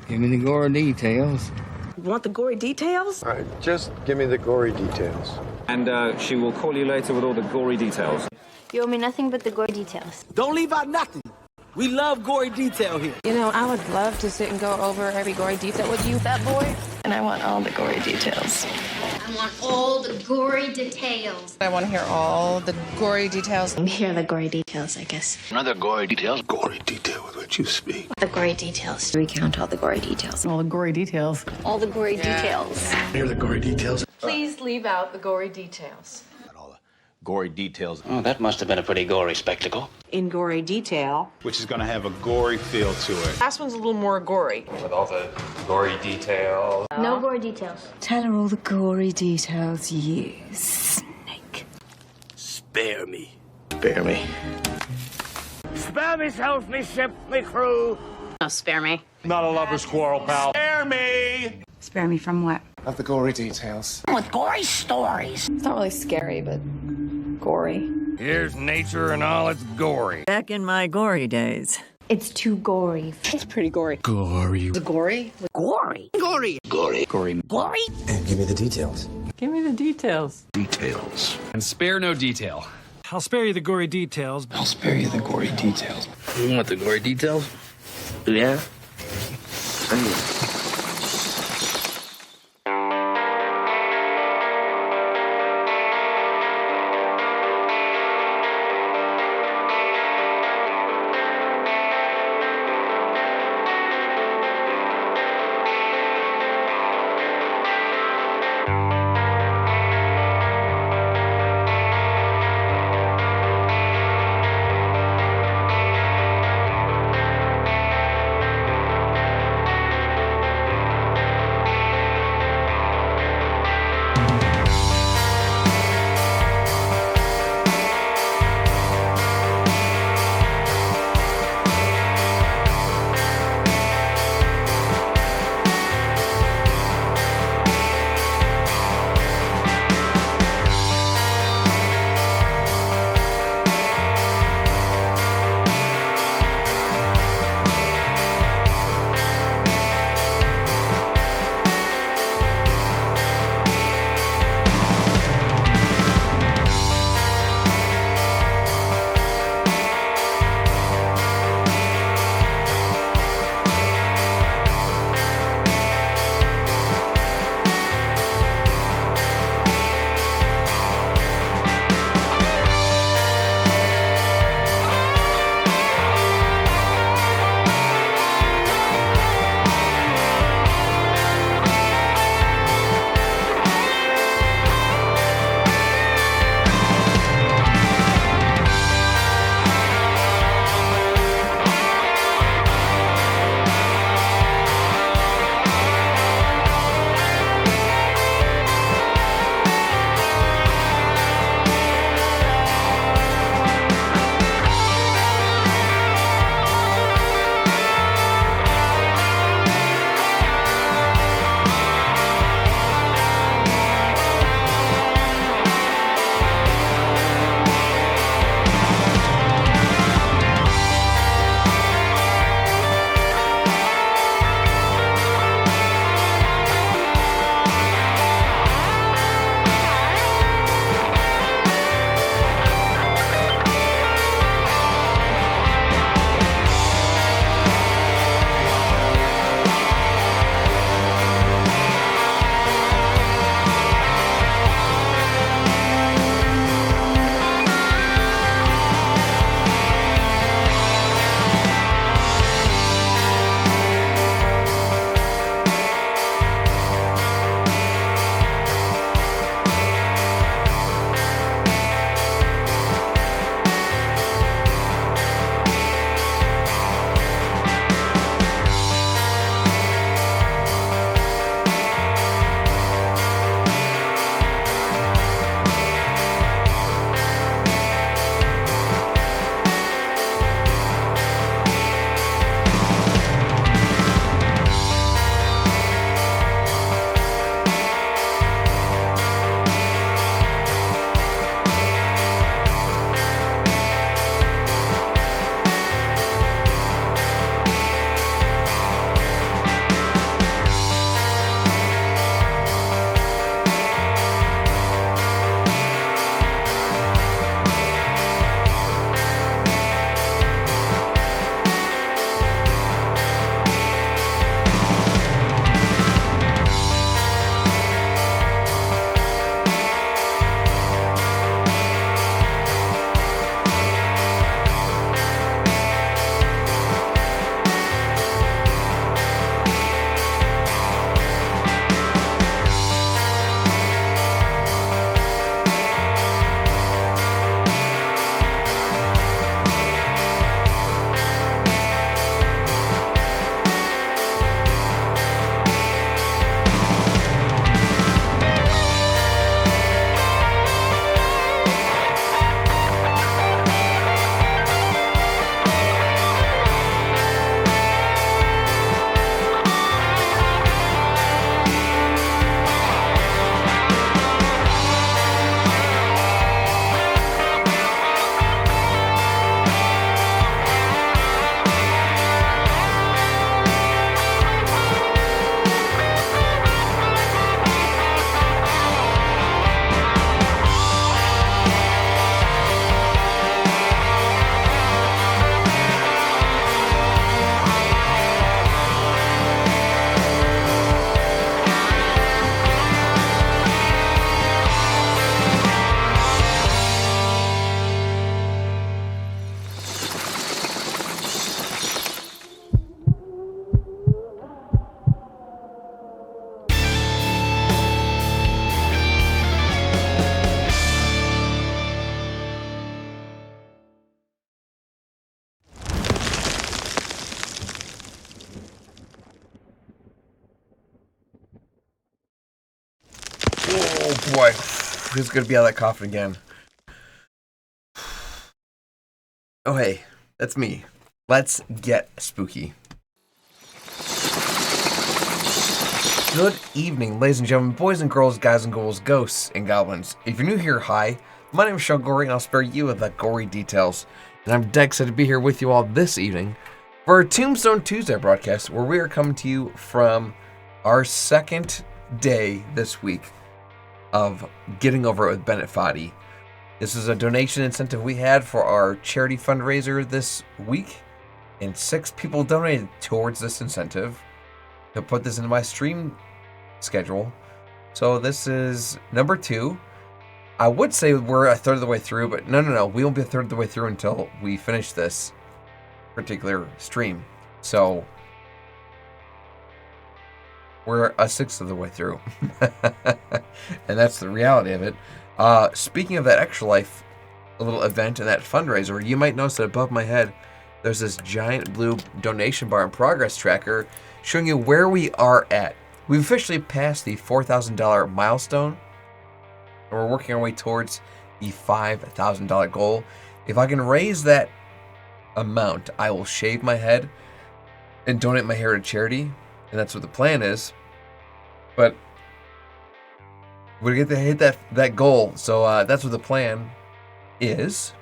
Give me the gory details. Want the gory details? All right, just give me the gory details. And she will call you later with all the gory details. You owe me nothing but the gory details. Don't leave out nothing. We love gory detail here. You know, I would love to sit and go over every gory detail with you, that boy. And I want all the gory details. I want all the gory details. I want to hear all the gory details. Here are the gory details, I guess. Another gory details. Gory detail with which you speak. The gory details. Recount all the gory details. All the gory details. All the gory details. Here are the gory details. Please leave out the gory details. All the gory details. Oh, that must have been a pretty gory spectacle. In gory detail. Which is going to have a gory feel to it. Last one's a little more gory. With all the gory details. No gory details. Tell her all the gory details, you snake. Spare me. Spare me. Spare myself, me ship, me crew. No, spare me. Not a lover's quarrel, pal. Spare me! Spare me from what? Of the gory details. With gory stories. It's not really scary, but gory. Here's nature and all its gory. Back in my gory days. It's too gory. It's pretty gory. Gory. The gory? Gory. Gory. Gory. Gory. Gory. And give me the details. Give me the details. Details. And spare no detail. I'll spare you the gory details. I'll spare you the gory details. You want the gory details? Yeah? boy. Who's gonna be out of that coffin again? Oh, hey. That's me. Let's get spooky. Good evening, ladies and gentlemen, boys and girls, guys and ghouls, ghosts and goblins. If you're new here, hi. My name is Sean Gory, and I'll spare you of the gory details. And I'm dead excited to be here with you all this evening for our Tombstone Tuesday broadcast, where we are coming to you from our second day this week of Getting Over It with Bennett Foddy. This is a donation incentive we had for our charity fundraiser this week, and 6 people donated towards this incentive to put this into my stream schedule. So this is number 2. I would say we're a third of the way through, but no. We won't be a third of the way through until we finish this particular stream. So we're a sixth of the way through. And that's the reality of it. Speaking of that Extra Life little event and that fundraiser, you might notice that above my head, there's this giant blue donation bar and progress tracker showing you where we are at. We've officially passed the $4,000 milestone, and we're working our way towards the $5,000 goal. If I can raise that amount, I will shave my head and donate my hair to charity, and that's what the plan is. But we're going to hit that goal, so that's what the plan is.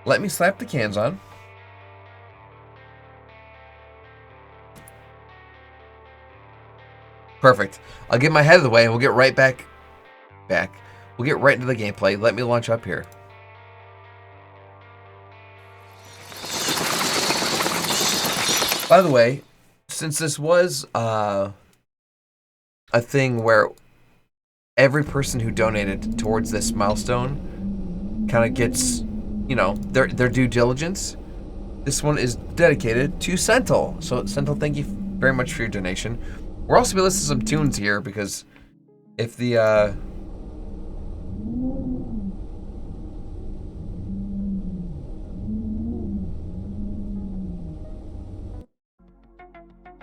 Let me slap the cans on. Perfect. I'll get my head out of the way, and we'll get right back. We'll get right into the gameplay. Let me launch up here. By the way, since this was a thing where every person who donated towards this milestone kind of gets, you know, their due diligence, this one is dedicated to Senthil. So Senthil, thank you very much for your donation. We're also going to listen to some tunes here, because if the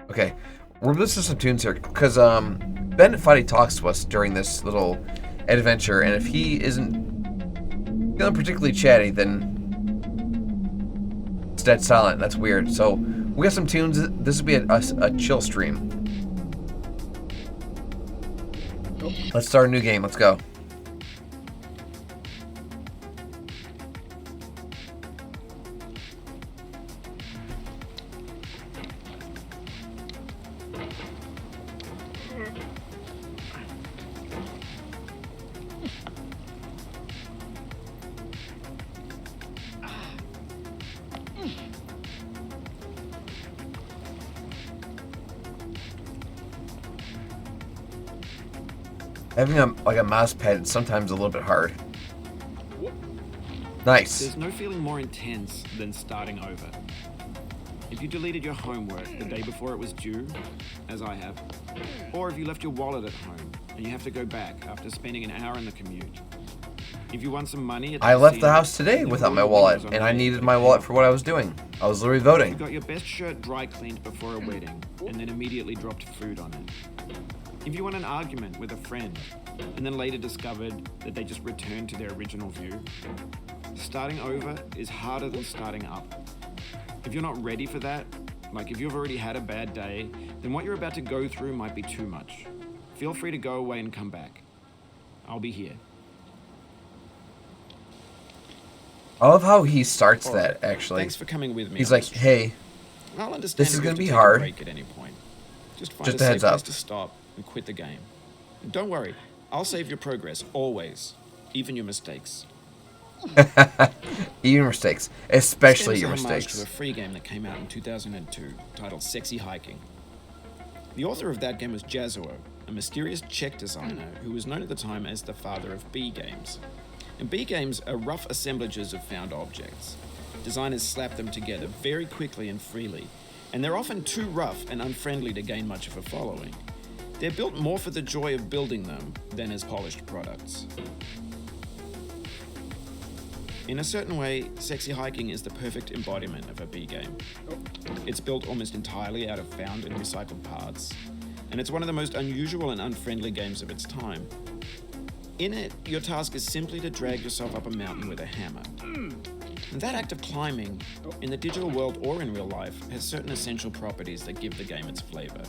okay, we're listening to some tunes here because Bennett Foddy talks to us during this little adventure, and if he isn't feeling particularly chatty, then it's dead silent. That's weird. So we got some tunes. This will be a chill stream. Let's start a new game. Let's go. Having a mouse pad is sometimes a little bit hard. Nice. There's no feeling more intense than starting over. If you deleted your homework the day before it was due, as I have, or if you left your wallet at home and you have to go back after spending an hour in the commute. If you won some money, I left the house today without my wallet, and I needed my wallet for what I was doing. I was literally voting. You got your best shirt dry cleaned before a wedding, and then immediately dropped food on it. If you won an argument with a friend, and then later discovered that they just returned to their original view, starting over is harder than starting up. If you're not ready for that, like if you've already had a bad day, then what you're about to go through might be too much. Feel free to go away and come back. I'll be here. I love how he starts that, actually. Thanks for coming with me. He's like, hey, this is going to be hard. At any point. Just find Just a a safe heads up. place to stop and quit the game. And don't worry, I'll save your progress, always. Even your mistakes. Even mistakes. Especially This your game is a homage mistakes. to a free game that came out in 2002, titled Sexy Hiking. The author of that game was Jazuo, a mysterious Czech designer who was known at the time as the father of B games. And B games are rough assemblages of found objects. Designers slap them together very quickly and freely, and they're often too rough and unfriendly to gain much of a following. They're built more for the joy of building them than as polished products. In a certain way, Sexy Hiking is the perfect embodiment of a B game. It's built almost entirely out of found and recycled parts, and it's one of the most unusual and unfriendly games of its time. In it, your task is simply to drag yourself up a mountain with a hammer. And that act of climbing, in the digital world or in real life, has certain essential properties that give the game its flavor.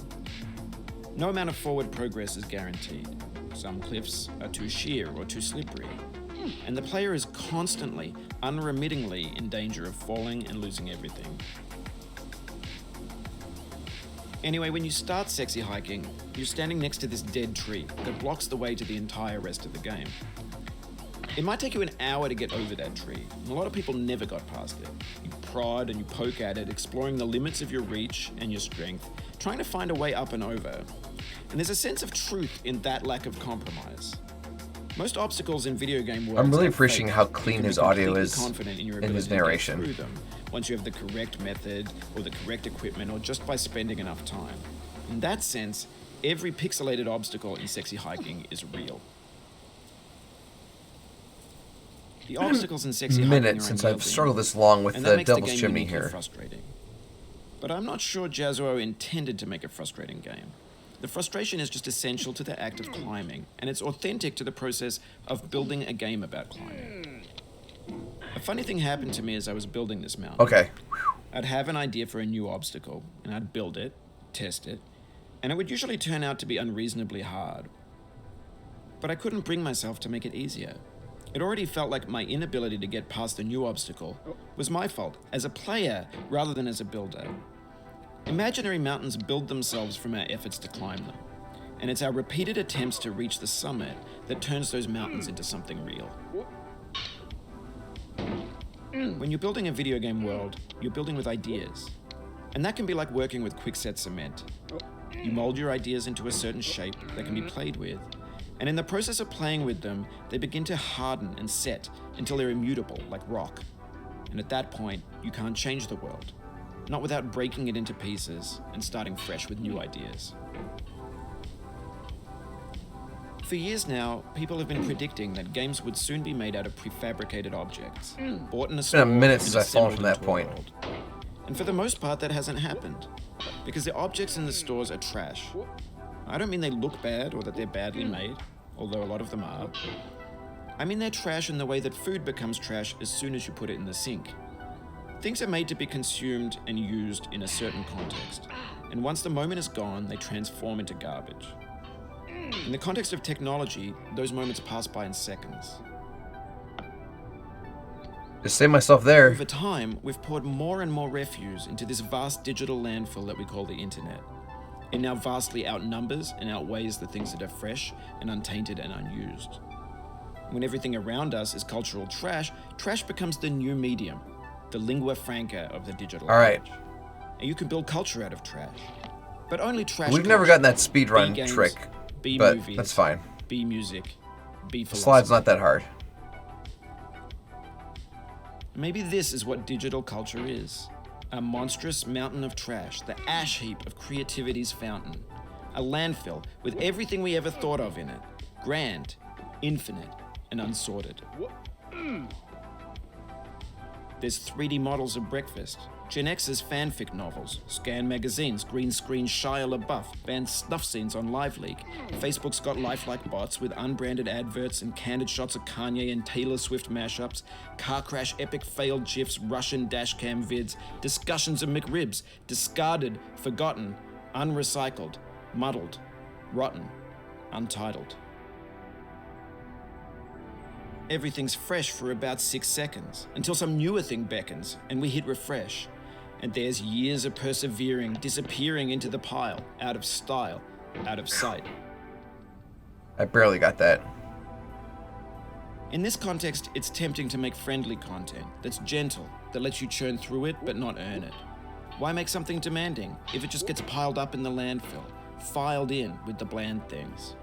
No amount of forward progress is guaranteed. Some cliffs are too sheer or too slippery, and the player is constantly, unremittingly in danger of falling and losing everything. Anyway, when you start sexy hiking, you're standing next to this dead tree that blocks the way to the entire rest of the game. It might take you an hour to get over that tree, and a lot of people never got past it. You prod and you poke at it, exploring the limits of your reach and your strength, trying to find a way up and over. And there's a sense of truth in that lack of compromise. Most obstacles in video game worlds I'm really are appreciating fake. how You clean can be his audio completely is confident in your in his ability to get narration. through them, once you have the correct method or the correct equipment or just by spending enough time. In that sense, every pixelated obstacle in sexy hiking is real. The obstacles in sexy hiking Minutes are since I've unyielding, struggled this long with and the that makes Devil's game Chimney uniquely here. frustrating. But I'm not sure Jazzuo intended to make a frustrating game. The frustration is just essential to the act of climbing, and it's authentic to the process of building a game about climbing. A funny thing happened to me as I was building this mountain. Okay. I'd have an idea for a new obstacle, and I'd build it, test it, and it would usually turn out to be unreasonably hard. But I couldn't bring myself to make it easier. It already felt like my inability to get past the new obstacle was my fault as a player rather than as a builder. Imaginary mountains build themselves from our efforts to climb them, and it's our repeated attempts to reach the summit that turns those mountains into something real. When you're building a video game world, you're building with ideas, and that can be like working with quickset cement. You mold your ideas into a certain shape that can be played with, and in the process of playing with them, they begin to harden and set until they're immutable, like rock. And at that point, you can't change the world, not without breaking it into pieces and starting fresh with new ideas. For years now, people have been predicting that games would soon be made out of prefabricated objects, bought in a store It's been a minute and since I've fallen from assembled that into a point. world. And for the most part, that hasn't happened, because the objects in the stores are trash. I don't mean they look bad or that they're badly made, although a lot of them are. I mean they're trash in the way that food becomes trash as soon as you put it in the sink. Things are made to be consumed and used in a certain context, and once the moment is gone, they transform into garbage. In the context of technology, those moments pass by in seconds. Just save myself there. Over time, we've poured more and more refuse into this vast digital landfill that we call the internet. It now vastly outnumbers and outweighs the things that are fresh and untainted and unused. When everything around us is cultural trash, trash becomes the new medium, the lingua franca of the digital Alright. age. And you can build culture out of trash. But only trash We've never culture. gotten that speedrun B games, trick, B but movies, that's fine. B music, B philosophy. Slide's not that hard. Maybe this is what digital culture is. A monstrous mountain of trash, the ash heap of creativity's fountain. A landfill with everything we ever thought of in it. Grand, infinite, and unsorted. There's 3D models of breakfast, Gen X's fanfic novels, Scan magazines, green screen Shia LaBeouf, banned snuff scenes on LiveLeak. Facebook's got lifelike bots with unbranded adverts and candid shots of Kanye and Taylor Swift mashups, car crash epic failed GIFs, Russian dashcam vids, discussions of McRibs, discarded, forgotten, unrecycled, muddled, rotten, untitled. Everything's fresh for about 6 seconds, until some newer thing beckons, and we hit refresh. And there's years of persevering, disappearing into the pile, out of style, out of sight. I barely got that. In this context, it's tempting to make friendly content that's gentle, that lets you churn through it but not earn it. Why make something demanding if it just gets piled up in the landfill, filed in with the bland things?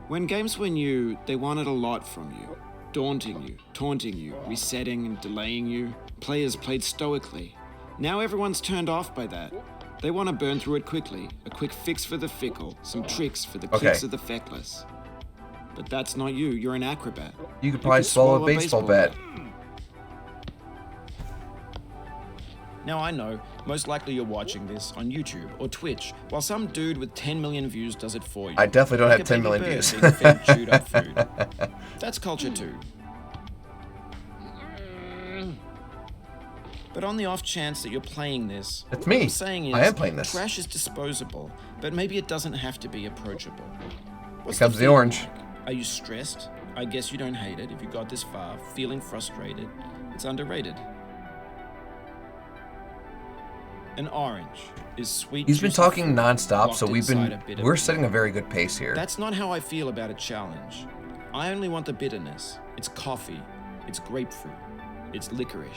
When games were new, they wanted a lot from you. Daunting you, taunting you, resetting and delaying you. Players played stoically. Now everyone's turned off by that. They want to burn through it quickly. A quick fix for the fickle, some tricks for the kicks of the feckless. But that's not you. You're an acrobat. You could probably swallow a baseball bat. Now I know, most likely you're watching this on YouTube or Twitch, while some dude with 10 million views does it for you. I definitely don't Like have a 10 baby million bird views. being fed chewed up food. That's culture too. But on the off chance that you're playing this, It's what me. I'm saying is, I am playing this. trash is disposable, but maybe it doesn't have to be approachable. What's Here comes the feeling orange. like? Are you stressed? I guess you don't hate it if you got this far. Feeling frustrated? It's underrated. An orange is sweet. He's been juicy talking fruit nonstop, locked so inside a bitter we're beer. setting a very good pace here. That's not how I feel about a challenge. I only want the bitterness. It's coffee. It's grapefruit. It's licorice.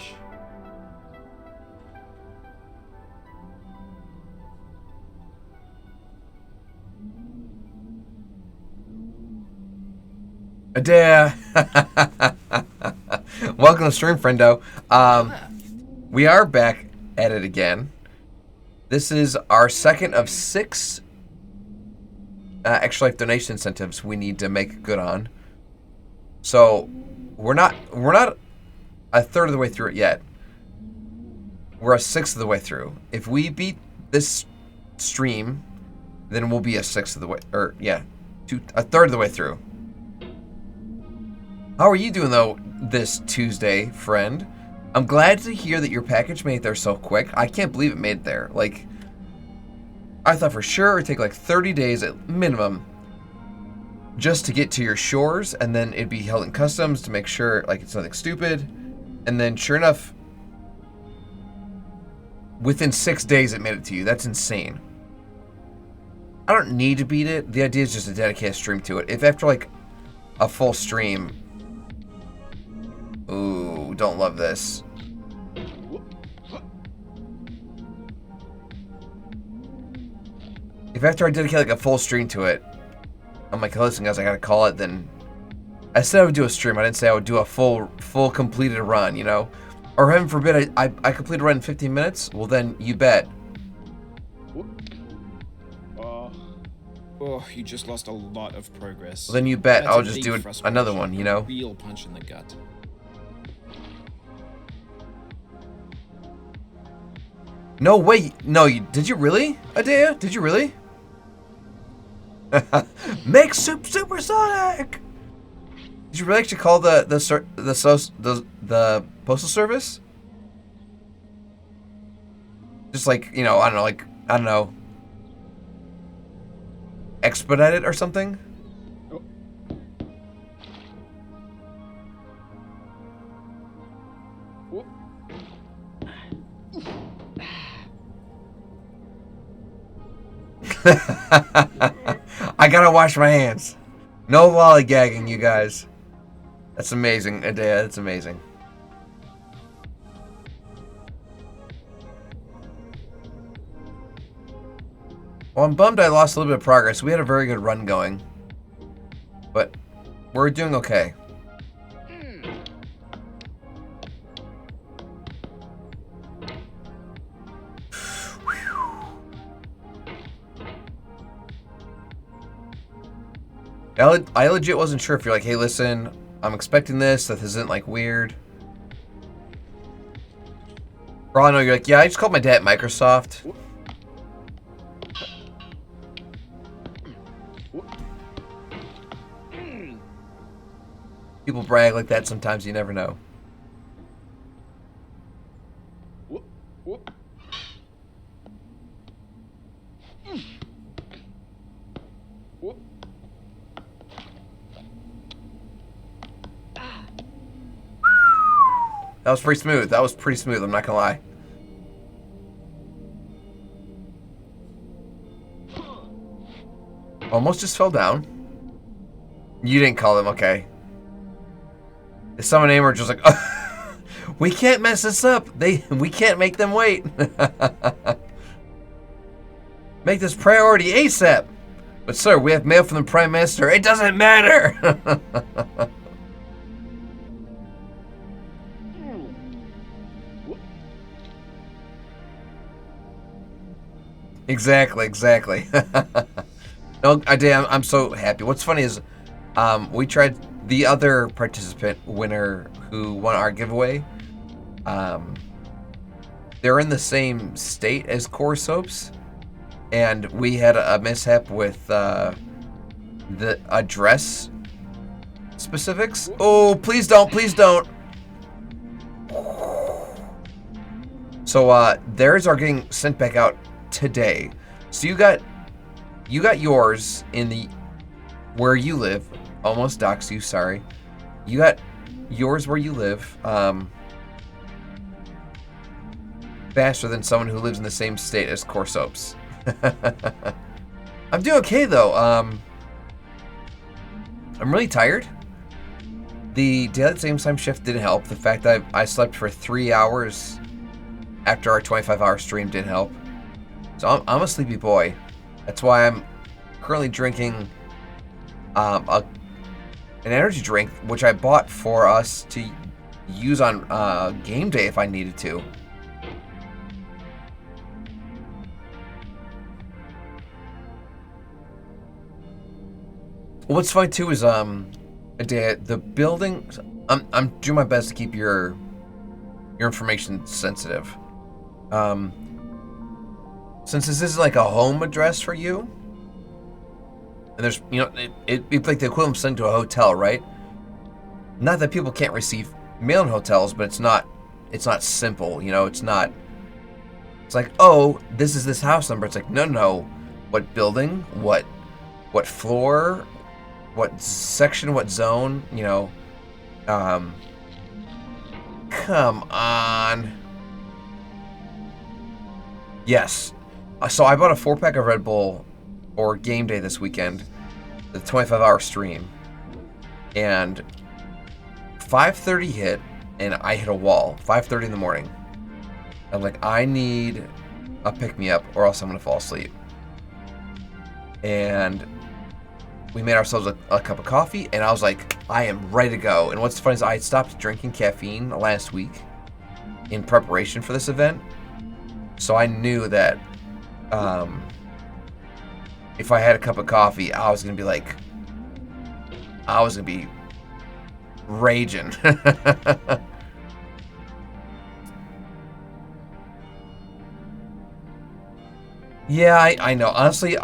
Adea. Welcome to stream, friendo. We are back at it again. This is our second of 6 extra life donation incentives we need to make good on. So we're not a third of the way through it yet. We're a sixth of the way through. If we beat this stream, then we'll be a sixth of the way, or yeah, a third of the way through. How are you doing though this Tuesday, friend? I'm glad to hear that your package made it there so quick. I can't believe it made it there. Like, I thought for sure it would take like 30 days at minimum just to get to your shores, and then it'd be held in customs to make sure like it's nothing stupid. And then sure enough, within 6 days it made it to you. That's insane. I don't need to beat it. The idea is just to dedicate a stream to it. If after like a full stream... Ooh, don't love this. If after I dedicate like a full stream to it, I'm like, listen guys, I gotta call it, then I said I would do a stream. I didn't say I would do a full completed run, you know? Or heaven forbid I complete a run in 15 minutes, well then you bet. Oh, you just lost a lot of progress. Well, then you bet That's I'll a just big do frustration, another one, you know? a real punch in the gut. No, wait. No, did you really? Adea? Did you really? Make soup supersonic! Did you really actually call the postal service? Just like, you know, I don't know, expedite it or something? I gotta wash my hands. No lollygagging, you guys. That's amazing, Adea. That's amazing. Well, I'm bummed I lost a little bit of progress. We had a very good run going. But we're doing okay. I legit wasn't sure if you're like, hey, listen, I'm expecting this. That isn't like weird. For all I know, you're like, yeah, I just called my dad at Microsoft. People brag like that sometimes, you never know. That was pretty smooth. That was pretty smooth, I'm not gonna lie. Almost just fell down. You didn't call them, okay. The summon aimer just like, we can't mess this up. We can't make them wait. Make this priority ASAP. But sir, we have mail from the Prime Minister. It doesn't matter. Exactly. No, I'm so happy. What's funny is, we tried the other participant winner who won our giveaway. they're in the same state as core soaps, and we had a mishap with the address specifics. Oh, please don't, please don't. So theirs are getting sent back out today. So you got yours in the where you live. Almost doxed you, sorry. You got yours where you live. Faster than someone who lives in the same state as core soaps. I'm doing okay though. I'm really tired. The daylight savings time shift didn't help. The fact that I slept for 3 hours after our 25-hour stream didn't help. So I'm a sleepy boy. That's why I'm currently drinking an energy drink, which I bought for us to use on game day if I needed to. What's funny too is the building. I'm doing my best to keep your information sensitive. Since this is like a home address for you, and there's it's like the equivalent of sent to a hotel, right? Not that people can't receive mail in hotels, but it's not simple. It's not. It's like, oh, this is this house number. It's like, no. What building? What floor? What section? What zone? Come on. Yes. So I bought a 4-pack of Red Bull for game day this weekend, the 25-hour stream, and 5:30 hit, and I hit a wall. 5:30 in the morning. I'm like, I need a pick-me-up, or else I'm gonna fall asleep. And we made ourselves a cup of coffee, and I was like, I am ready to go. And what's funny is I stopped drinking caffeine last week in preparation for this event. So I knew that if I had a cup of coffee, I was going to be raging. Yeah, I know. Honestly,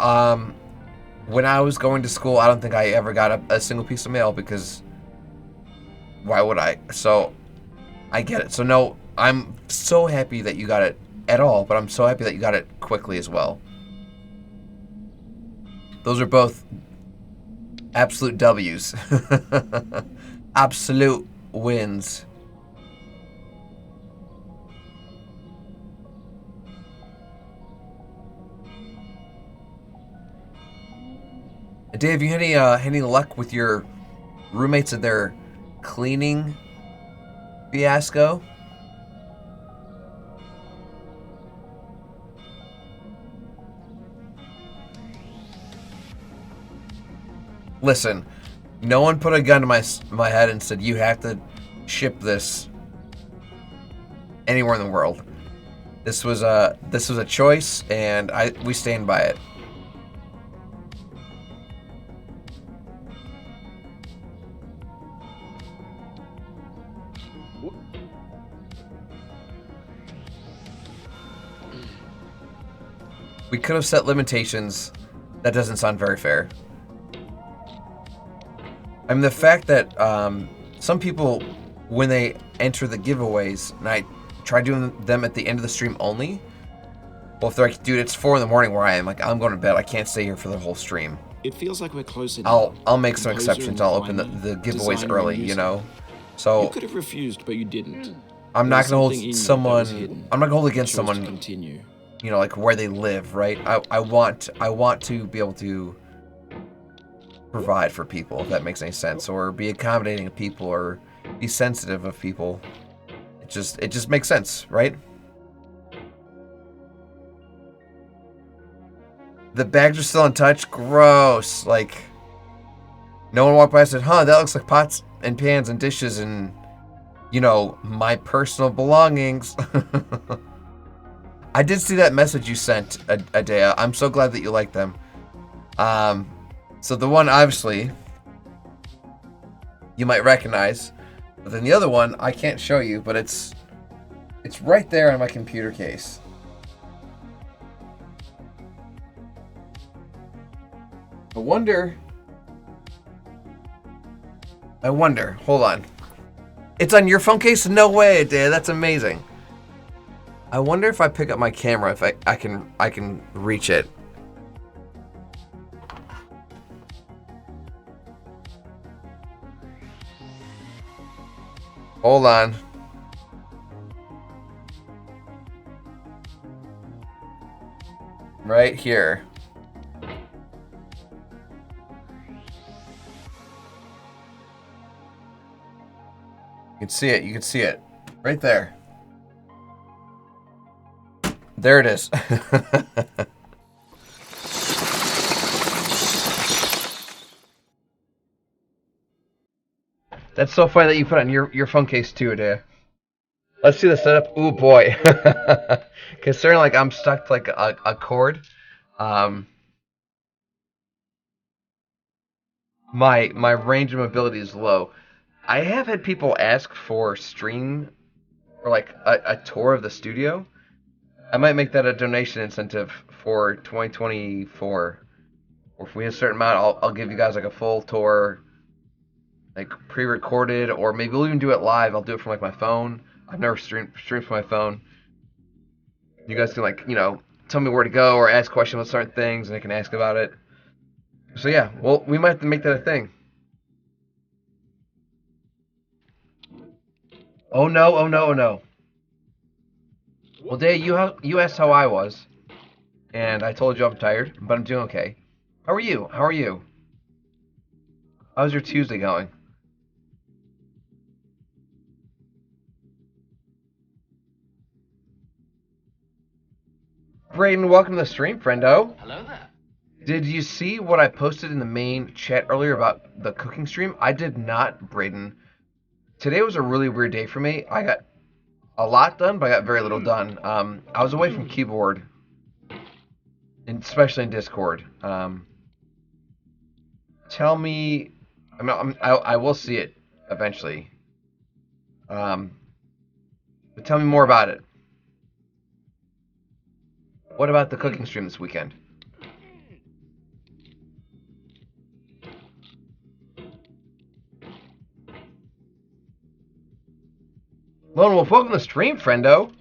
when I was going to school, I don't think I ever got a single piece of mail because why would I? So I get it. So no, I'm so happy that you got it at all, but I'm so happy that you got it quickly as well. Those are both absolute W's. Absolute wins. Dave, have you had any luck with your roommates at their cleaning fiasco? Listen, no one put a gun to my head and said you have to ship this anywhere in the world. This was a choice, and we stand by it. We could have set limitations. That doesn't sound very fair. I mean, the fact that some people, when they enter the giveaways, and I try doing them at the end of the stream only, well, if they're like, dude, it's 4 in the morning where I am, like, I'm going to bed. I can't stay here for the whole stream. It feels like we're closer now. I'll make some exceptions. I'll open the giveaways early, you know? So you could have refused, but you didn't. I'm not going to hold someone, I'm not going to hold against someone, continue. You know, like where they live, right? I want to be able to provide for people, if that makes any sense, or be accommodating of people, or be sensitive of people. It just makes sense, right? The bags are still untouched. Gross. Like, no one walked by and said, huh, that looks like pots and pans and dishes and, you know, my personal belongings. I did see that message you sent, Adea. I'm so glad that you like them. So the one, obviously, you might recognize. But then the other one, I can't show you, but it's It's right there on my computer case. I wonder, hold on. It's on your phone case? No way, Dad, that's amazing. I wonder if I pick up my camera, if I can reach it. Hold on. Right here. You can see it. You can see it. Right there. There it is. That's so funny that you put it on your phone case too, Adea. Let's see the setup. Ooh, boy. Considering like I'm stuck to like a cord. My range of mobility is low. I have had people ask for stream or like a tour of the studio. I might make that a donation incentive for 2024. Or if we have a certain amount, I'll give you guys like a full tour, like pre-recorded, or maybe we'll even do it live. I'll do it from like my phone. I've never streamed from my phone. You guys can like, tell me where to go or ask questions about certain things, and I can ask about it. So yeah, well, we might have to make that a thing. Oh no, oh no, oh no. Well, Dave, you asked how I was, and I told you I'm tired, but I'm doing okay. How are you? How are you? How's your Tuesday going? Brayden, welcome to the stream, friendo. Hello there. Did you see what I posted in the main chat earlier about the cooking stream? I did not, Brayden. Today was a really weird day for me. I got a lot done, but I got very little done. I was away from keyboard, and especially in Discord. Tell me, I will see it eventually. But tell me more about it. What about the cooking stream this weekend? Lone Wolf, welcome to the stream, friendo.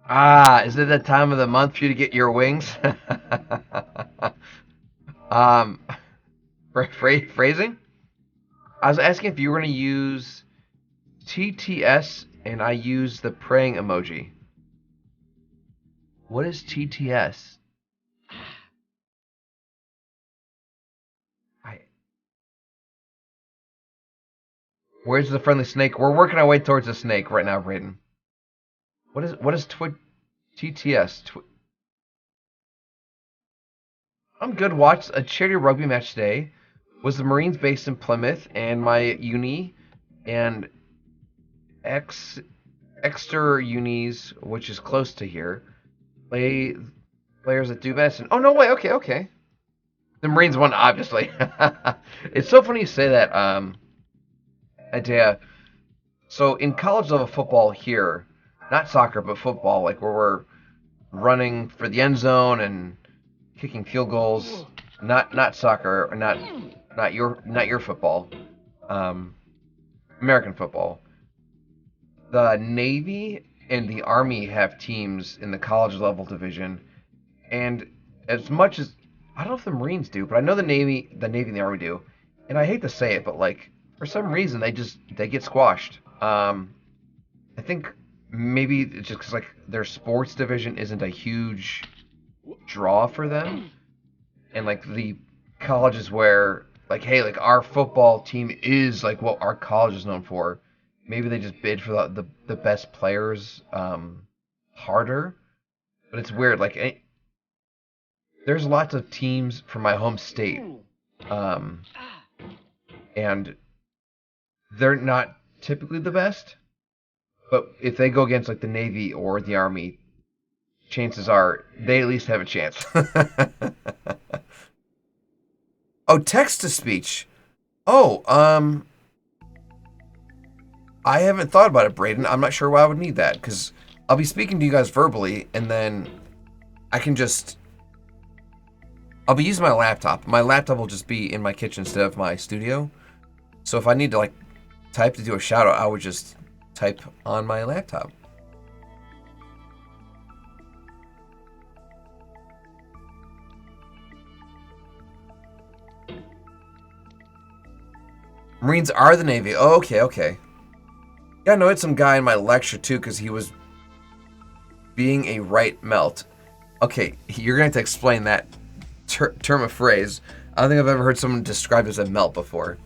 Ah, is it the time of the month for you to get your wings? Phrasing? I was asking if you were going to use TTS, and I use the praying emoji. What is TTS? Where's the friendly snake? We're working our way towards the snake right now, Brayden. What is TTS? I'm good. Watched a charity rugby match today. Was the Marines based in Plymouth, and my uni and Exeter unis, which is close to here, play players that do medicine. Oh no way. Okay. The Marines won, obviously. It's so funny you say that. Idea. So in college level football here, not soccer but football, like where we're running for the end zone and kicking field goals, not soccer, or not your football, American football. The Navy and the Army have teams in the college level division, and as much as I don't know if the Marines do, but I know the Navy and the Army do, and I hate to say it, but like, for some reason, they get squashed. I think maybe it's just because like their sports division isn't a huge draw for them, and like the colleges where like, hey, like our football team is like what our college is known for. Maybe they just bid for the best players harder, but it's weird. Like, there's lots of teams from my home state, and they're not typically the best, but if they go against like the Navy or the Army, chances are they at least have a chance. Oh, text to speech. Oh, I haven't thought about it, Braden. I'm not sure why I would need that, because I'll be speaking to you guys verbally, and then I can just... I'll be using my laptop. My laptop will just be in my kitchen instead of my studio. So if I need to, like, type to do a shout-out, I would just type on my laptop. Marines are the Navy. Oh, okay. Yeah, I know it's some guy in my lecture, too, because he was being a right melt. Okay, you're going to have to explain that term of phrase. I don't think I've ever heard someone described as a melt before.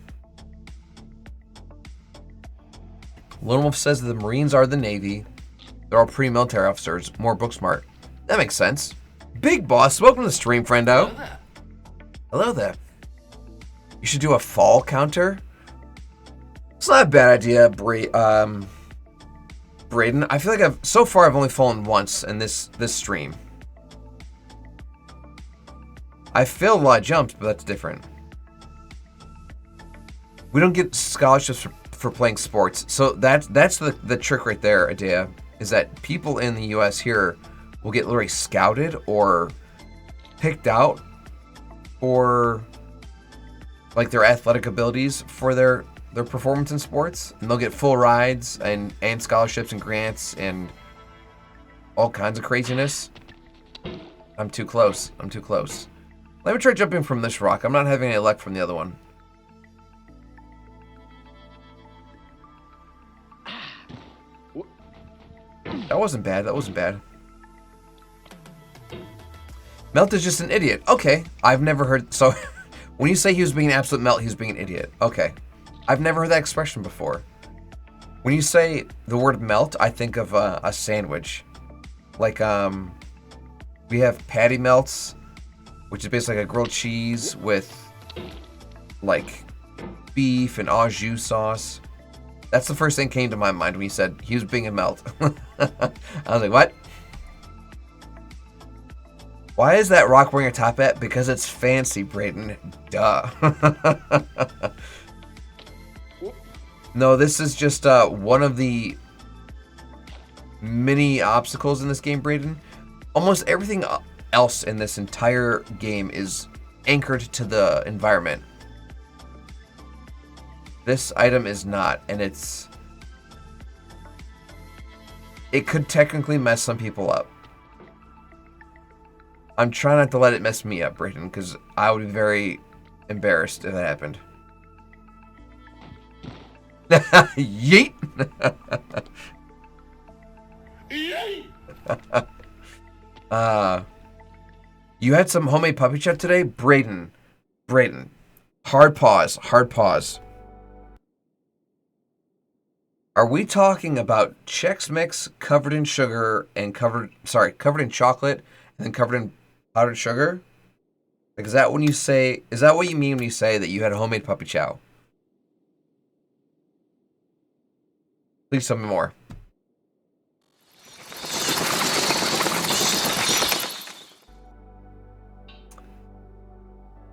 Lone Wolf says that the Marines are the Navy. They're all pre-military officers, more book smart. That makes sense. Big Boss, welcome to the stream, friendo. Hello there. You should do a fall counter. It's not a bad idea, Braden. I feel like I've only fallen once in this stream. I failed a lot of jumps, but that's different. We don't get scholarships for playing sports, so that's the trick right there, Adea, is that people in the U.S. here will get literally scouted or picked out for like their athletic abilities for their performance in sports, and they'll get full rides and scholarships and grants and all kinds of craziness. I'm too close. Let me try jumping from this rock. I'm not having any luck from the other one. That wasn't bad. Melt is just an idiot. Okay. I've never heard... So, when you say he was being an absolute melt, he was being an idiot. Okay. I've never heard that expression before. When you say the word melt, I think of a sandwich. Like, we have patty melts, which is basically like a grilled cheese with, like, beef and au jus sauce. That's the first thing that came to my mind when you said he was being a melt. I was like, what? Why is that rock wearing a top hat? Because it's fancy, Braden. Duh. No, this is just one of the many obstacles in this game, Braden. Almost everything else in this entire game is anchored to the environment. This item is not, and it could technically mess some people up. I'm trying not to let it mess me up, Braden, because I would be very embarrassed if that happened. Yeet! You had some homemade puppy chow today? Braden. Hard pause. Are we talking about Chex Mix covered in sugar and covered in chocolate and then covered in powdered sugar? Like, is that what you mean when you say that you had a homemade puppy chow? Please tell me more.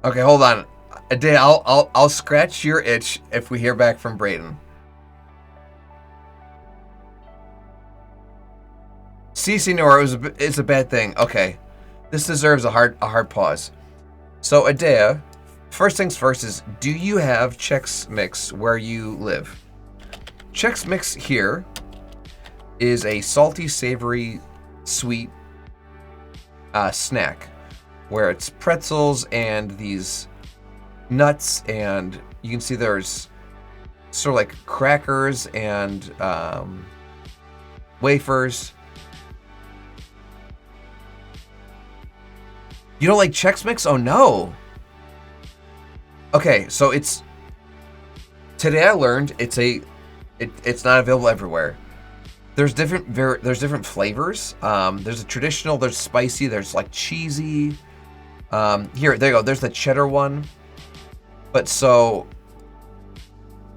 Okay, hold on. Adea, I'll scratch your itch if we hear back from Braden. See, Senor, it's a bad thing. Okay, this deserves a hard pause. So, Adea, first things first is, do you have Chex Mix where you live? Chex Mix here is a salty, savory, sweet snack where it's pretzels and these nuts, and you can see there's sort of like crackers and wafers. You don't like Chex Mix? Oh no. Okay, so today I learned it's not available everywhere. There's different flavors. There's a traditional, there's spicy, there's like cheesy. There you go. There's the cheddar one. But so,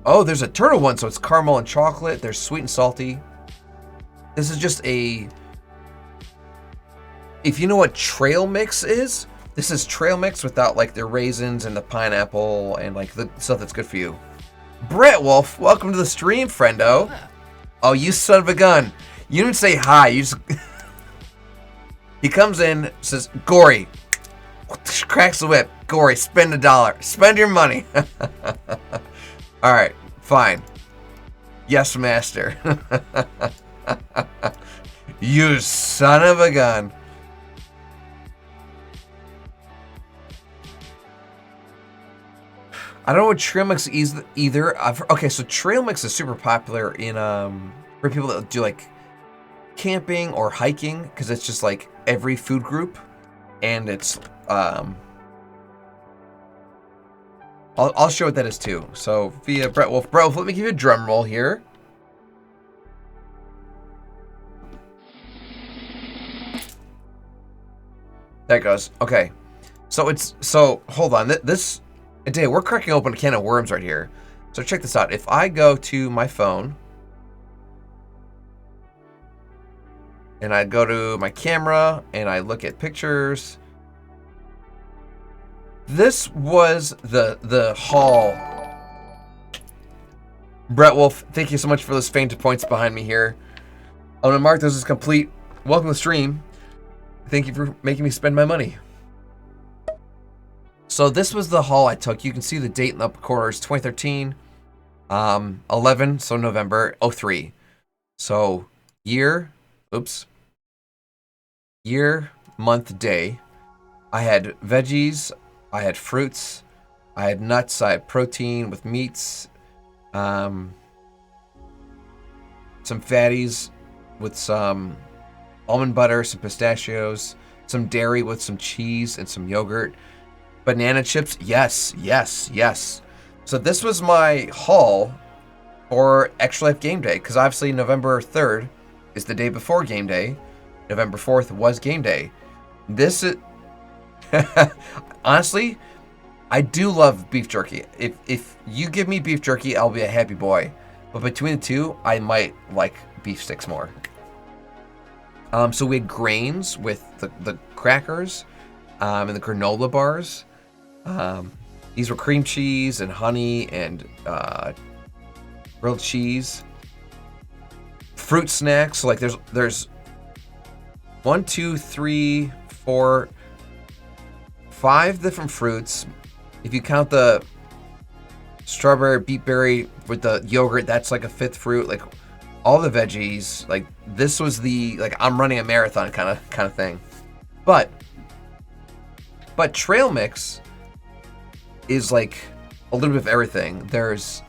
there's a turtle one. So it's caramel and chocolate. There's sweet and salty. This is just if you know what trail mix is, this is trail mix without like the raisins and the pineapple and like the stuff that's good for you. Brett Wolf, welcome to the stream, friendo. Oh, you son of a gun. You didn't say hi. You just... He comes in, says, Gory. Cracks the whip. Gory, spend $1. Spend your money. Alright, fine. Yes, master. You son of a gun. I don't know what trail mix is either. Okay, so trail mix is super popular in for people that do like camping or hiking, because it's just like every food group, and it's I'll show what that is too. So via Brett Wolf. Brett Wolf, let me give you a drum roll here. There it goes. Okay, so hold on. This. Today, we're cracking open a can of worms right here. So check this out. If I go to my phone and I go to my camera and I look at pictures, this was the haul. Brett Wolf, thank you so much for those fainted points behind me here. I'm gonna mark those as complete. Welcome to the stream. Thank you for making me spend my money. So this was the haul I took. You can see the date in the upper corner is 2013, 11, so November 03. So year, month, day. I had veggies, I had fruits, I had nuts, I had protein with meats, some fatties with some almond butter, some pistachios, some dairy with some cheese and some yogurt. Banana chips, yes. So this was my haul for Extra Life Game Day, because obviously November 3rd is the day before game day. November 4th was game day. This is... Honestly, I do love beef jerky. If you give me beef jerky, I'll be a happy boy. But between the two, I might like beef sticks more. So we had grains with the crackers and the granola bars. These were cream cheese and honey and grilled cheese. Fruit snacks, like there's 1, 2, 3, 4, 5 different fruits. If you count the strawberry, beetberry with the yogurt, that's like a 5th fruit. Like all the veggies, like this was the like I'm running a marathon kind of thing. But trail mix is like a little bit of everything. There's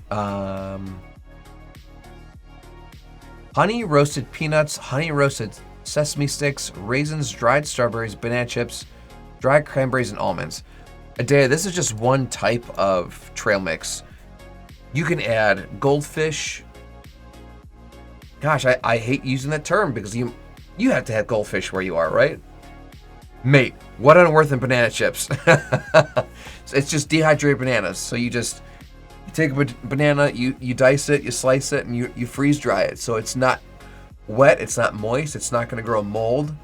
honey roasted peanuts, honey roasted sesame sticks, raisins, dried strawberries, banana chips, dried cranberries, and almonds. Adea, this is just one type of trail mix. You can add goldfish. Gosh, I hate using that term because you have to have goldfish where you are, right? Mate, what on earth in banana chips? It's just dehydrated bananas. So you take a banana, you dice it, you slice it, and you freeze dry it. So it's not wet, it's not moist, it's not going to grow mold.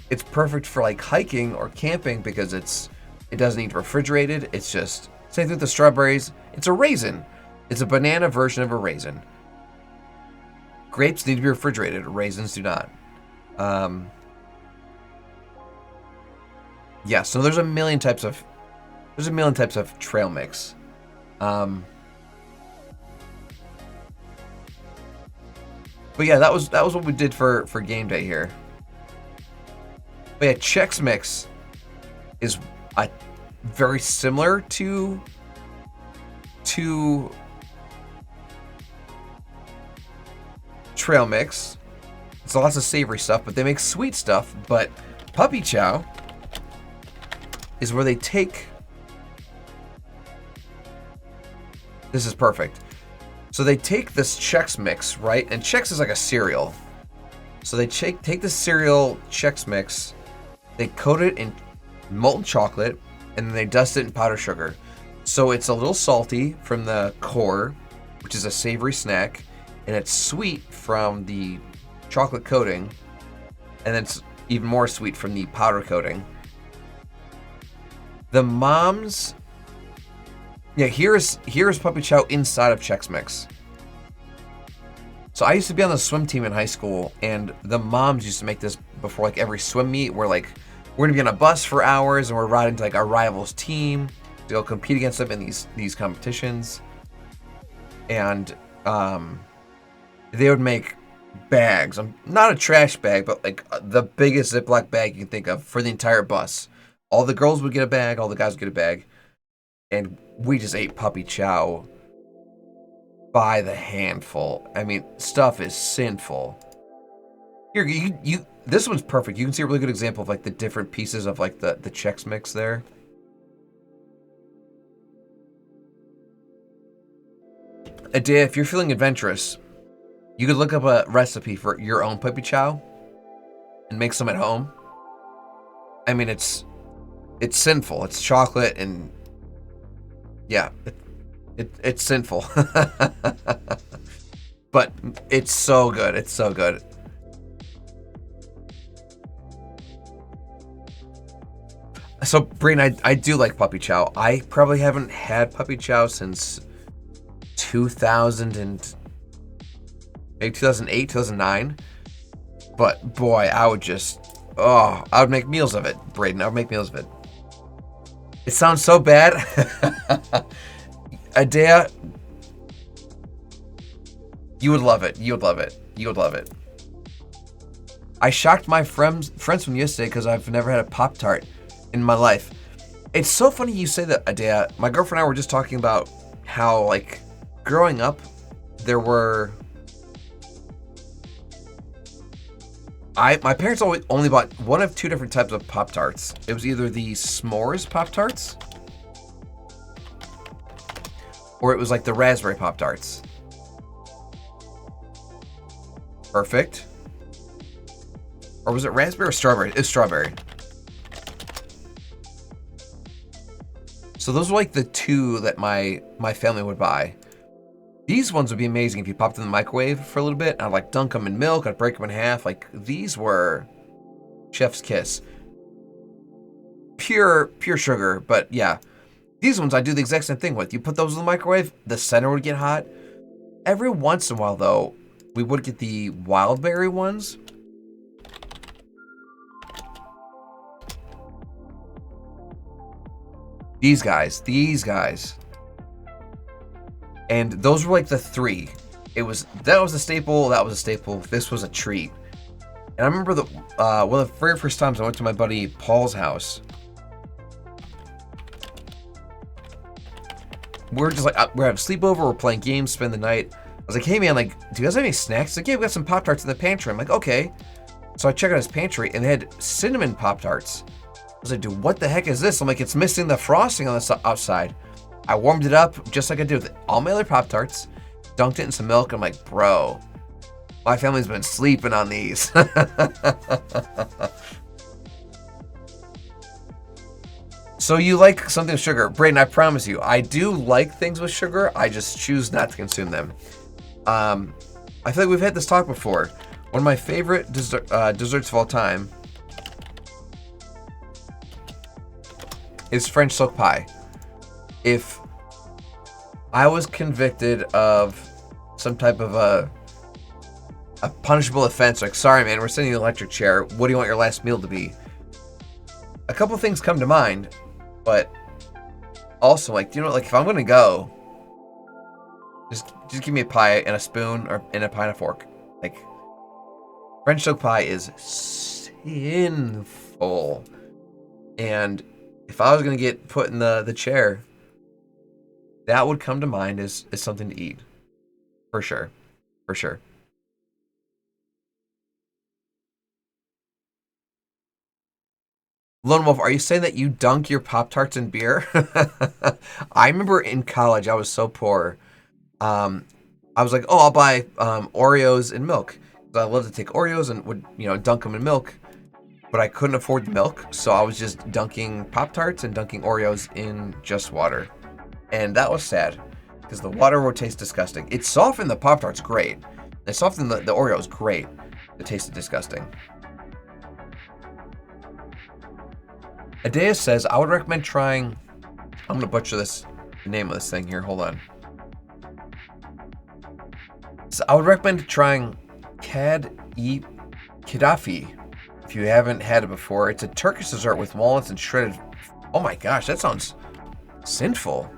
It's perfect for like hiking or camping because it doesn't need refrigerated. It's just same thing with the strawberries. It's a raisin. It's a banana version of a raisin. Grapes need to be refrigerated. Raisins do not. Yeah, so there's a million types of trail mix. But yeah, that was what we did for game day here. But yeah, Chex Mix is very similar to trail mix. It's lots of savory stuff, but they make sweet stuff. But Puppy Chow is where they take... This is perfect. So they take this Chex Mix, right? And Chex is like a cereal. So they take the cereal Chex Mix, they coat it in molten chocolate, and then they dust it in powdered sugar. So it's a little salty from the core, which is a savory snack, and it's sweet from the chocolate coating, and then it's even more sweet from the powder coating. The moms Yeah, here's puppy chow inside of Chex Mix. So I used to be on the swim team in high school, and the moms used to make this before like every swim meet, where like we're gonna be on a bus for hours and we're riding to like our rivals team to go compete against them in these competitions. And they would make bags. Not a trash bag, but like the biggest Ziploc bag you can think of for the entire bus. All the girls would get a bag, all the guys would get a bag, and we just ate puppy chow by the handful. I mean, stuff is sinful. Here, you this one's perfect. You can see a really good example of like the different pieces of like the Chex Mix there. Adea, if you're feeling adventurous, you could look up a recipe for your own puppy chow and make some at home. I mean, it's sinful. It's chocolate and yeah, it's sinful. But it's so good. It's so good. So, Brayden, I do like puppy chow. I probably haven't had puppy chow since 2000 and maybe 2008, 2009. But boy, I would make meals of it, Brayden. I would make meals of it. It sounds so bad. Adea, you would love it. You would love it. You would love it. I shocked my friends from yesterday because I've never had a Pop-Tart in my life. It's so funny you say that, Adea. My girlfriend and I were just talking about how, like, growing up, there were... My parents only bought one of two different types of Pop-Tarts. It was either the s'mores Pop-Tarts, or it was like the raspberry Pop-Tarts. Perfect. Or was it raspberry or strawberry? It's strawberry. So those were like the two that my family would buy. These ones would be amazing if you popped in the microwave for a little bit. I'd like dunk them in milk. I'd break them in half. Like, these were chef's kiss. Pure sugar. But yeah, these ones I do the exact same thing with. You put those in the microwave, the center would get hot. Every once in a while, though, we would get the wild berry ones. These guys. And those were like the three. That was a staple, that was a staple, this was a treat. And I remember one of the very first times I went to my buddy Paul's house. We're just like, we're having a sleepover, we're playing games, spend the night. I was like, hey man, like, do you guys have any snacks? He's like, yeah, we got some Pop-Tarts in the pantry. I'm like, okay. So I check out his pantry and they had cinnamon Pop-Tarts. I was like, dude, what the heck is this? I'm like, it's missing the frosting on the outside. I warmed it up just like I did with all my other Pop-Tarts, dunked it in some milk. I'm like, bro, my family's been sleeping on these. So you like something with sugar. Brayden, I promise you, I do like things with sugar. I just choose not to consume them. I feel like we've had this talk before. One of my favorite desserts of all time is French silk pie. If I was convicted of some type of a punishable offense, like, sorry man, we're sitting in an electric chair, what do you want your last meal to be? A couple things come to mind, but also, like, do you know what, like, if I'm gonna go, just give me a pie and a spoon, or and a pie and a fork. Like, French silk pie is sinful. And if I was gonna get put in the chair, that would come to mind as something to eat. For sure. For sure. Lone Wolf, are you saying that you dunk your Pop-Tarts in beer? I remember in college, I was so poor. I was like, oh, I'll buy Oreos in milk. I love to take Oreos and would, dunk them in milk. But I couldn't afford the milk, so I was just dunking Pop-Tarts and dunking Oreos in just water. And that was sad, because the water would taste disgusting. It softened the Pop-Tarts great. It softened the Oreos great. It tasted disgusting. Adea says, I would recommend trying, I'm going to butcher this, the name of this thing here. Hold on. So I would recommend trying Kadafi if you haven't had it before. It's a Turkish dessert with walnuts and shredded. Oh my gosh, that sounds sinful.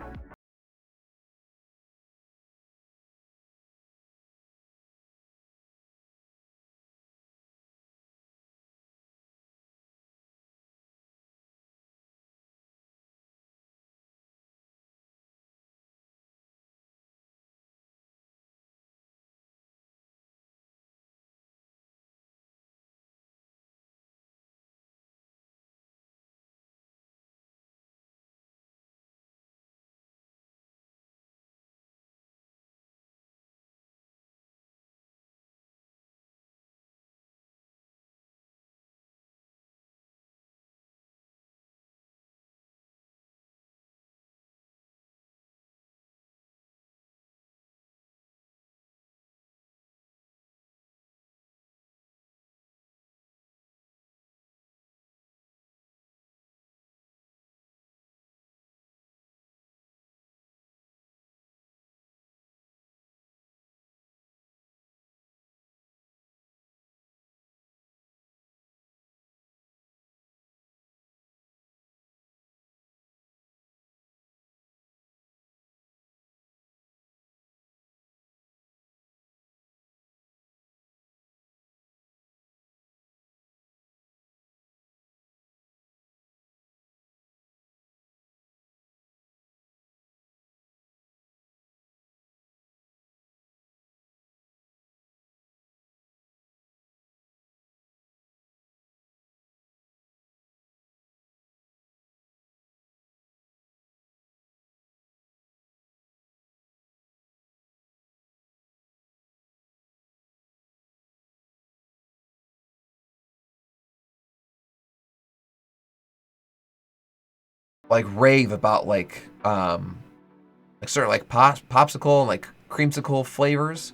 Like rave about like certain like popsicle and like creamsicle flavors.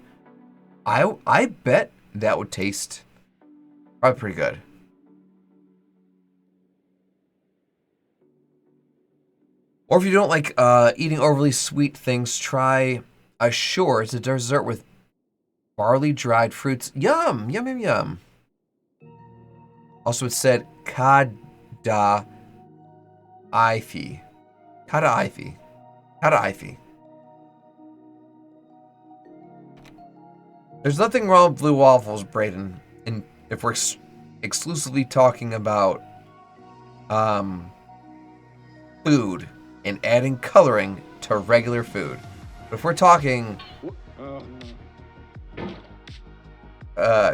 I bet that would taste probably pretty good. Or if you don't like eating overly sweet things, try Ashore. It's a dessert with barley dried fruits. Yum, yum, yum, yum. Also, it said Kada Ifi. Kada Ifi. Kada Ifi. There's nothing wrong with blue waffles, Brayden. And if we're exclusively talking about food and adding coloring to regular food. But if we're talking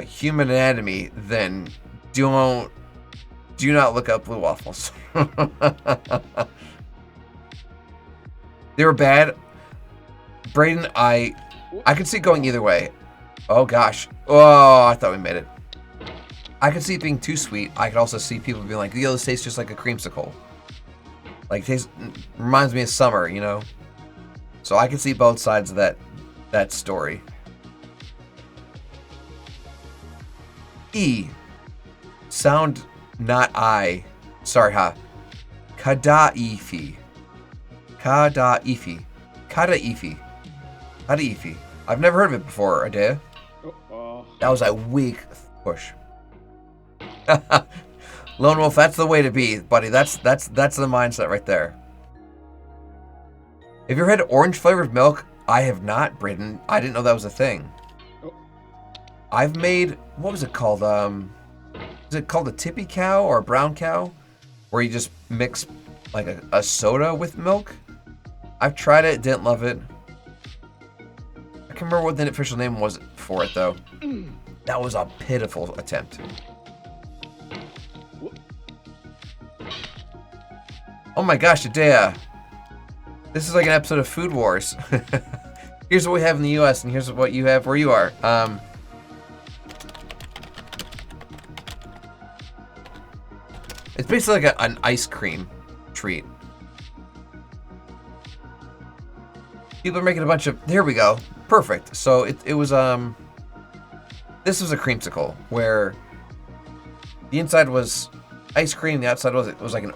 human anatomy, then do not look up blue waffles. They were bad. Brayden, I could see it going either way. Oh gosh. Oh, I thought we made it. I could see it being too sweet. I could also see people being like, yo, this tastes just like a creamsicle. Like, tastes reminds me of summer, you know? So I can see both sides of that story. E. Sound not I. Sorry, ha. Kadaifi. Kadaifi. Kadaifi. Kadaifi. I've never heard of it before, Adea. That was a weak push. Lone Wolf, that's the way to be, buddy. That's the mindset right there. Have you ever had orange flavored milk? I have not, Brayden. I didn't know that was a thing. I've made, what was it called? Is it called a tippy cow or a brown cow? Where you just mix like a soda with milk? I've tried it, didn't love it. I can't remember what the official name was for it though. That was a pitiful attempt. Oh my gosh, Adea. This is like an episode of Food Wars. Here's what we have in the US and here's what you have where you are. It's basically like an ice cream treat. People are making a bunch of, here we go. Perfect. So it was, this was a creamsicle where the inside was ice cream, the outside was like an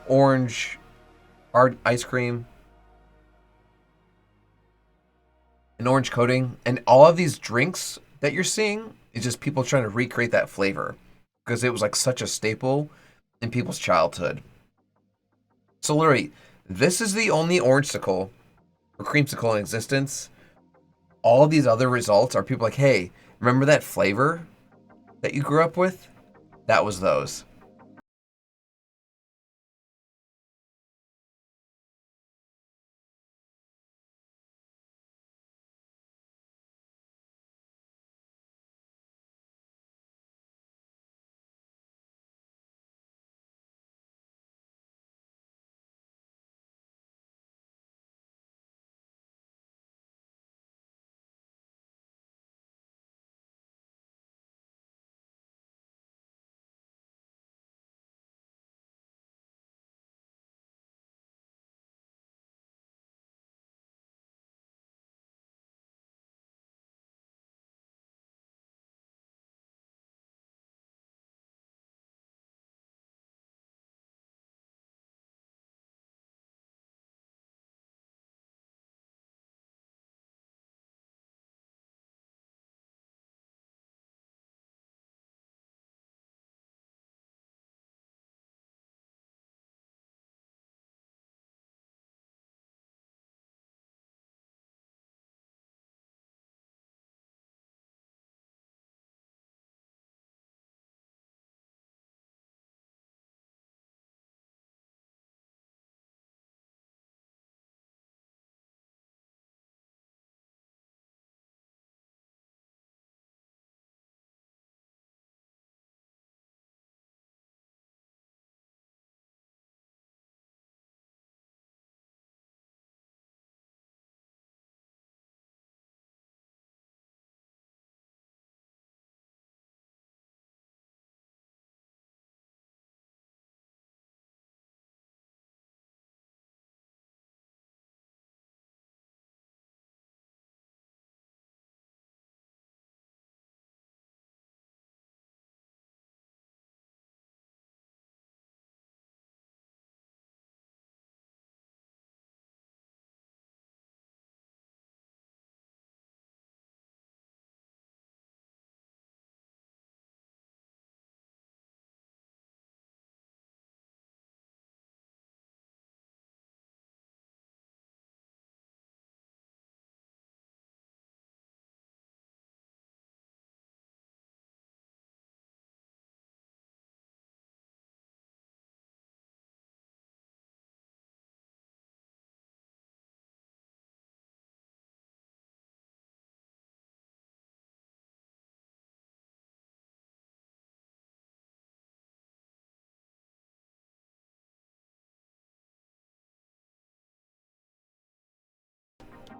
orange hard ice cream, an orange coating, and all of these drinks that you're seeing is just people trying to recreate that flavor because it was like such a staple in people's childhood. So literally, this is the only orange-sicle or creamsicle in existence. All of these other results are people like, hey, remember that flavor that you grew up with? That was those.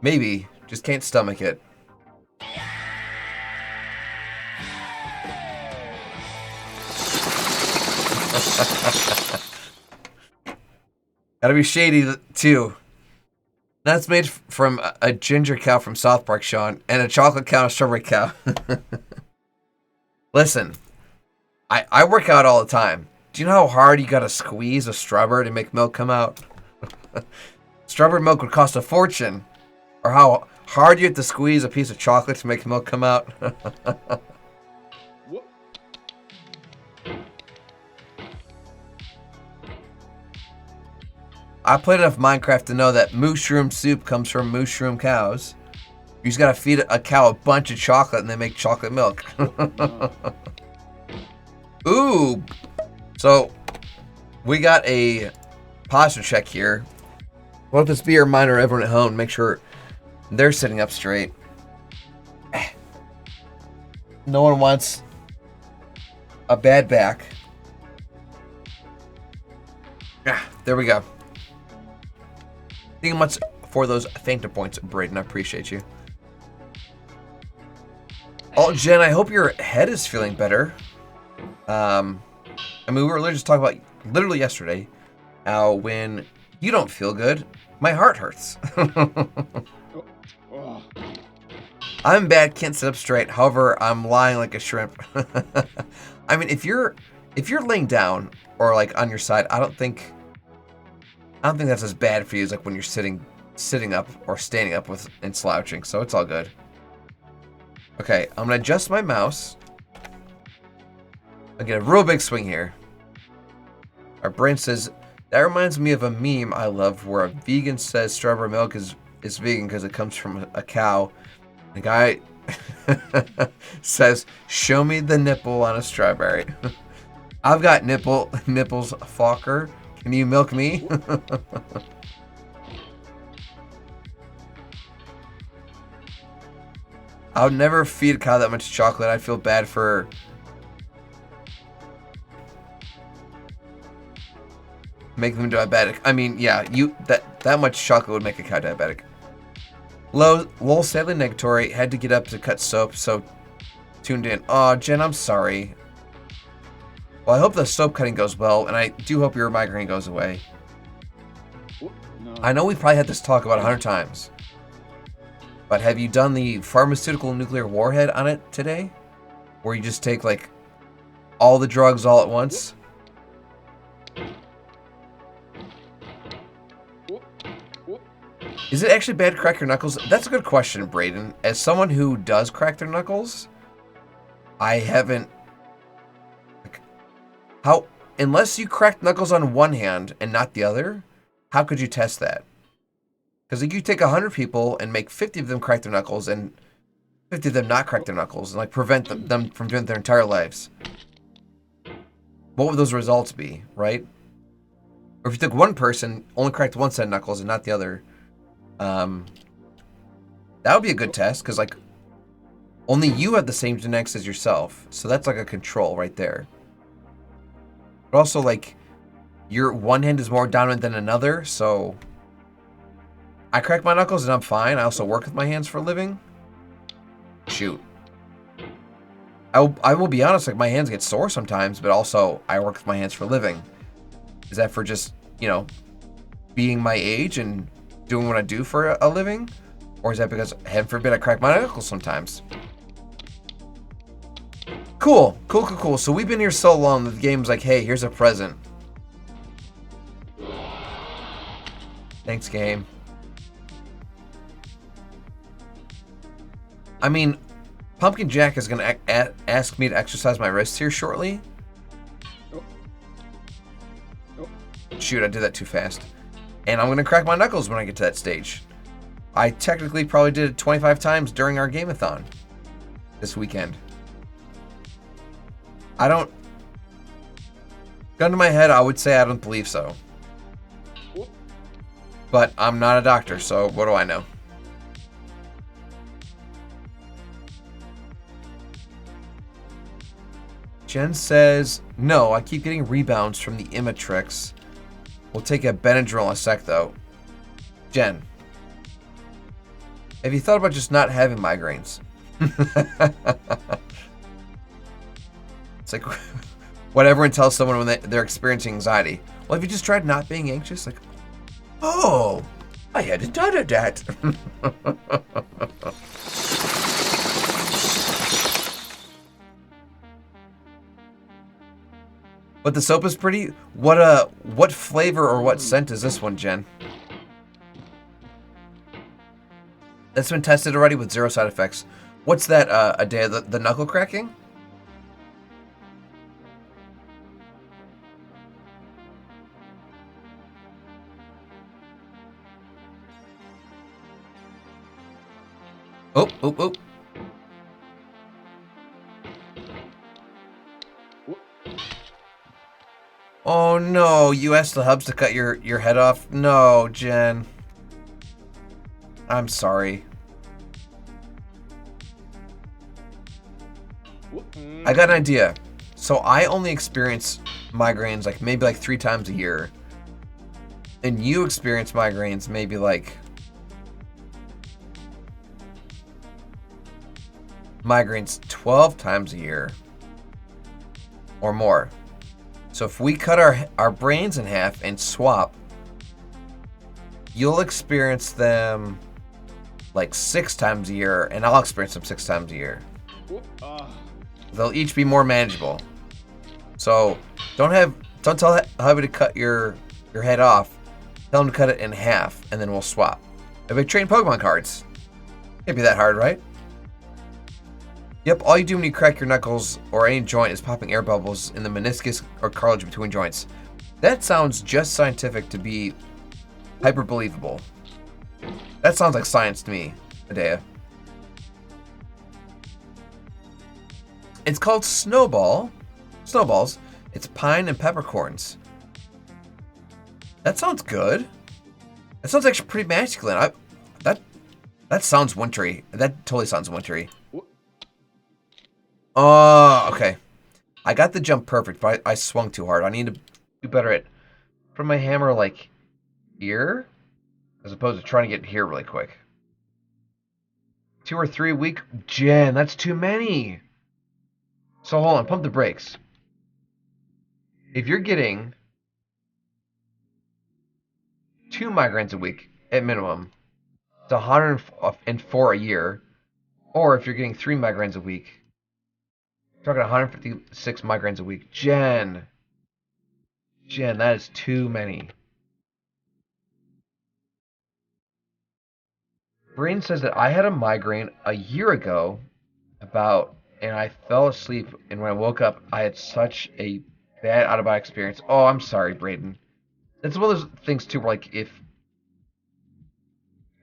Maybe, just can't stomach it. Gotta be shady, too. That's made from a ginger cow from South Park, Sean, and a chocolate cow and a strawberry cow. Listen, I work out all the time. Do you know how hard you gotta squeeze a strawberry to make milk come out? Strawberry milk would cost a fortune. Or how hard you have to squeeze a piece of chocolate to make milk come out. I played enough Minecraft to know that mushroom soup comes from mushroom cows. You just gotta feed a cow a bunch of chocolate and they make chocolate milk. Ooh! So, we got a posture check here. Let this be a reminder to everyone at home. Make sure they're sitting up straight. No one wants a bad back. There we go. Thank you much for those phantom points, Braden. I appreciate you. Oh, Jen, I hope your head is feeling better. I mean, we were literally just talking about literally yesterday how when you don't feel good, my heart hurts. I'm bad, can't sit up straight. However, I'm lying like a shrimp. I mean, if you're laying down or like on your side, I don't think I don't think that's as bad for you as like when you're sitting up or standing up and slouching, so it's all good. Okay, I'm gonna adjust my mouse. I get a real big swing here. Our brain says, that reminds me of a meme I love where a vegan says strawberry milk is vegan because it comes from a cow. The guy says, show me the nipple on a strawberry. I've got nipples, Fokker. Can you milk me? I would never feed a cow that much chocolate. I'd feel bad for... Make them diabetic. I mean, yeah, that much chocolate would make a cow diabetic. Lol, sadly negatory. Had to get up to cut soap, so tuned in. Aw, Jen, I'm sorry. Well, I hope the soap cutting goes well, and I do hope your migraine goes away. I know we've probably had this talk about 100 times. But have you done the pharmaceutical nuclear warhead on it today? Where you just take, like, all the drugs all at once? Is it actually bad to crack your knuckles? That's a good question, Brayden. As someone who does crack their knuckles, I haven't... How... Unless you cracked knuckles on one hand and not the other, how could you test that? Because like, you take 100 people and make 50 of them crack their knuckles and 50 of them not crack their knuckles and like prevent them from doing it their entire lives. What would those results be, right? Or if you took one person, only cracked one set of knuckles and not the other, that would be a good test, because like only you have the same genetics as yourself, so that's like a control right there. But also like your one hand is more dominant than another, so I crack my knuckles and I'm fine. I also work with my hands for a living. Shoot, I will be honest, like my hands get sore sometimes, but also I work with my hands for a living. Is that for just, you know, being my age and doing what I do for a living? Or is that because, heaven forbid, I crack my knuckles sometimes? Cool. So we've been here so long that the game's like, hey, here's a present. Thanks, game. I mean, Pumpkin Jack is going to ask me to exercise my wrists here shortly. Shoot, I did that too fast. And I'm going to crack my knuckles when I get to that stage. I technically probably did it 25 times during our game-a-thon this weekend. I don't... Gun to my head, I would say I don't believe so. But I'm not a doctor, so what do I know? Jen says, no, I keep getting rebounds from the Imatrix. We'll take a Benadryl in a sec, though. Jen, have you thought about just not having migraines? It's like what everyone tells someone when they're experiencing anxiety. Well, have you just tried not being anxious? Like, oh, I hadn't thought of that. But the soap is pretty. What flavor or what scent is this one, Jen? That's been tested already with 0 side effects. What's that, Adea? The knuckle cracking? Oh. Oh no, you asked the hubs to cut your head off? No, Jen. I'm sorry. I got an idea. So I only experience migraines like maybe like 3 times a year. And you experience migraines maybe like migraines 12 times a year or more. So if we cut our brains in half and swap, you'll experience them like 6 times a year, and I'll experience them 6 times a year. They'll each be more manageable. So don't tell hubby to cut your head off Tell him to cut it in half, and then we'll swap. If we trade Pokemon cards. Can't be that hard, right? Yep, all you do when you crack your knuckles or any joint is popping air bubbles in the meniscus or cartilage between joints. That sounds just scientific to be hyper-believable. That sounds like science to me, Adea. It's called Snowballs. It's pine and peppercorns. That sounds good. That sounds actually pretty masculine. That sounds wintry. That totally sounds wintry. Oh, okay. I got the jump perfect, but I swung too hard. I need to do better at putting my hammer like here, as opposed to trying to get here really quick. 2 or 3 a week? Jen, that's too many. So hold on, pump the brakes. If you're getting 2 migraines a week at minimum, it's 104 a year. Or if you're getting 3 migraines a week, you're talking 156 migraines a week. Jen, that is too many. Brain says that I had a migraine a year ago and I fell asleep, and when I woke up, I had such a bad out-of-body experience. Oh, I'm sorry, Braden. That's one of those things, too, where, like, if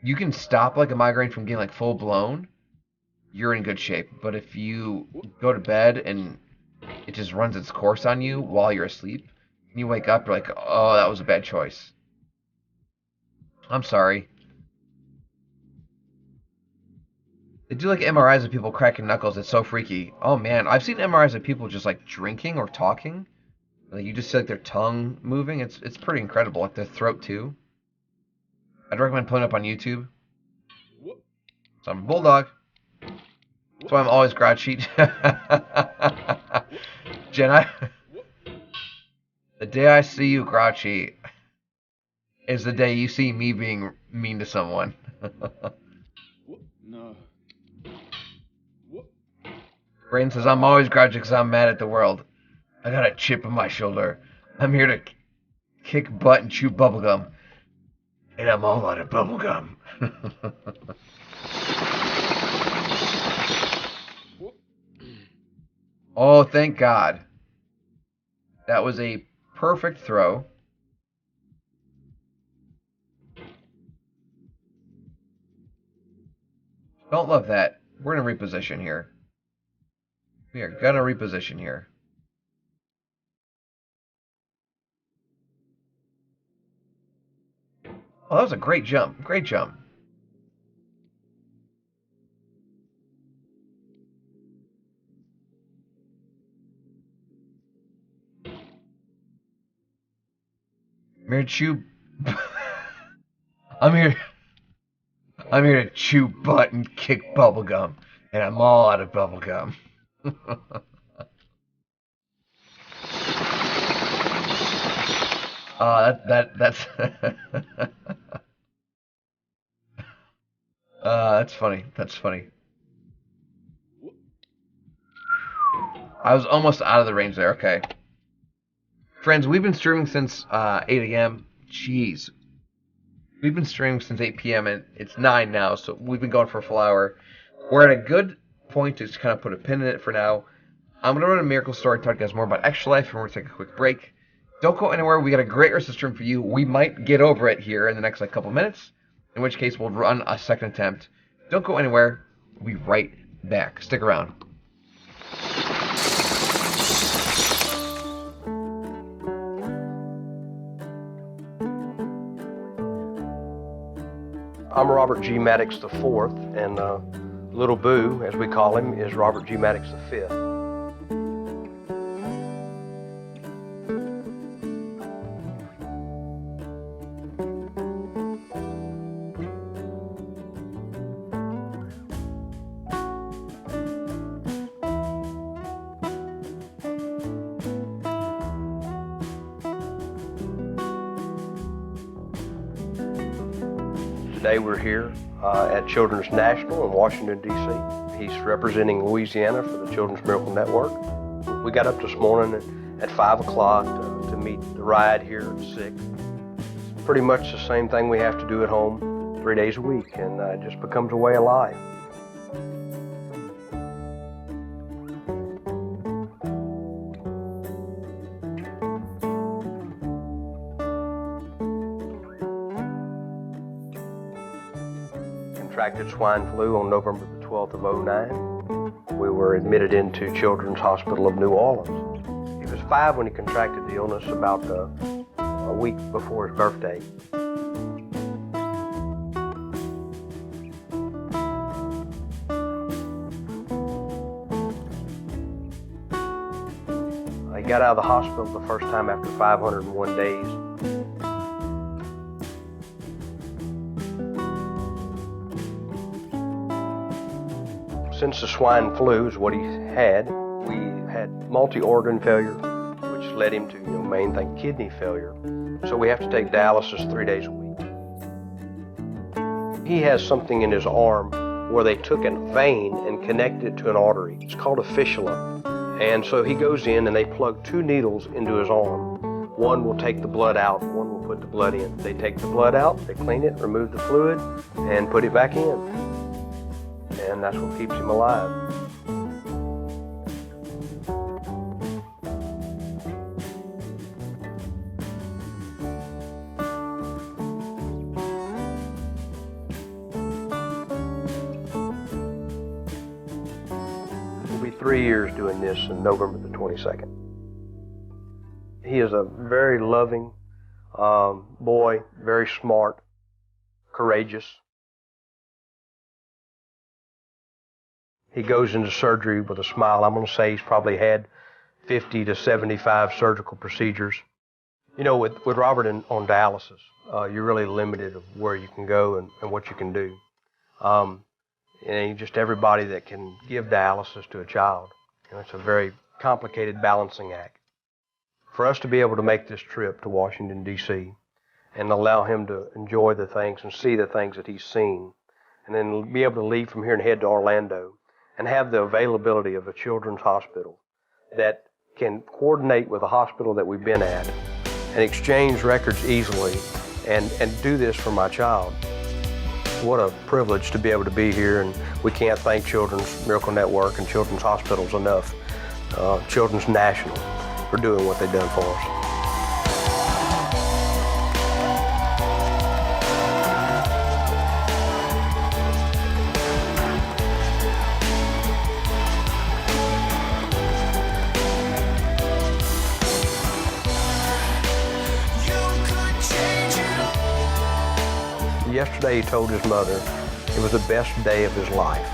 you can stop, like, a migraine from getting, like, full-blown, you're in good shape. But if you go to bed and it just runs its course on you while you're asleep, and you wake up, you're like, oh, that was a bad choice. I'm sorry. They do like MRIs of people cracking knuckles. It's so freaky. Oh man, I've seen MRIs of people just like drinking or talking. Like you just see like their tongue moving. It's pretty incredible. Like their throat too. I'd recommend pulling it up on YouTube. So I'm a bulldog. That's why I'm always grouchy. Jen, the day I see you grouchy is the day you see me being mean to someone. No. Brain says, I'm always grouchy because I'm mad at the world. I got a chip on my shoulder. I'm here to kick butt and chew bubblegum. And I'm all out of bubblegum. Oh, thank God. That was a perfect throw. Don't love that. We're going to reposition here. We are going to reposition here. Oh, that was a great jump. Great jump. I'm here to chew. I'm here to chew butt and kick bubblegum. And I'm all out of bubblegum. That's that's funny. That's funny. I was almost out of the range there. Okay. Friends, we've been streaming since 8 a.m. Jeez. We've been streaming since 8 p.m. and it's 9 now, so we've been going for a full hour. We're at a good point to just kind of put a pin in it for now. I'm going to run a miracle story, talk to you guys more about Extra Life, and we're going to take a quick break. Don't go anywhere. We got a great rest of the stream for you. We might get over it here in the next couple minutes, in which case we'll run a second attempt. Don't go anywhere. We'll be right back. Stick around. I'm Robert G. Maddox IV, and Little Boo, as we call him, is Robert G. Maddox V. Today we're here at Children's National in Washington, D.C. He's representing Louisiana for the Children's Miracle Network. We got up this morning at 5 o'clock to meet the ride here at 6. pretty much the same thing we have to do at home 3 days a week, and it just becomes a way of life. Contracted swine flu on November the 12th of '09. We were admitted into Children's Hospital of New Orleans. He was 5 when he contracted the illness, about a week before his birthday. He got out of the hospital the first time after 501 days. Since the swine flu is what he had, we had multi-organ failure, which led him to, main thing, kidney failure. So we have to take dialysis 3 days a week. He has something in his arm where they took a vein and connected it to an artery. It's called a fistula. And so he goes in and they plug 2 needles into his arm. One will take the blood out, one will put the blood in. They take the blood out, they clean it, remove the fluid, and put it back in. And that's what keeps him alive. We'll be 3 years doing this on November the 22nd. He is a very loving boy, very smart, courageous. He goes into surgery with a smile. I'm going to say he's probably had 50 to 75 surgical procedures. With Robert on dialysis, you're really limited of where you can go and what you can do. And just everybody that can give dialysis to a child. It's a very complicated balancing act. For us to be able to make this trip to Washington, D.C., and allow him to enjoy the things and see the things that he's seen, and then be able to leave from here and head to Orlando, and have the availability of a children's hospital that can coordinate with a hospital that we've been at and exchange records easily and do this for my child. What a privilege to be able to be here, and we can't thank Children's Miracle Network and Children's Hospitals enough, Children's National, for doing what they've done for us. Yesterday he told his mother it was the best day of his life.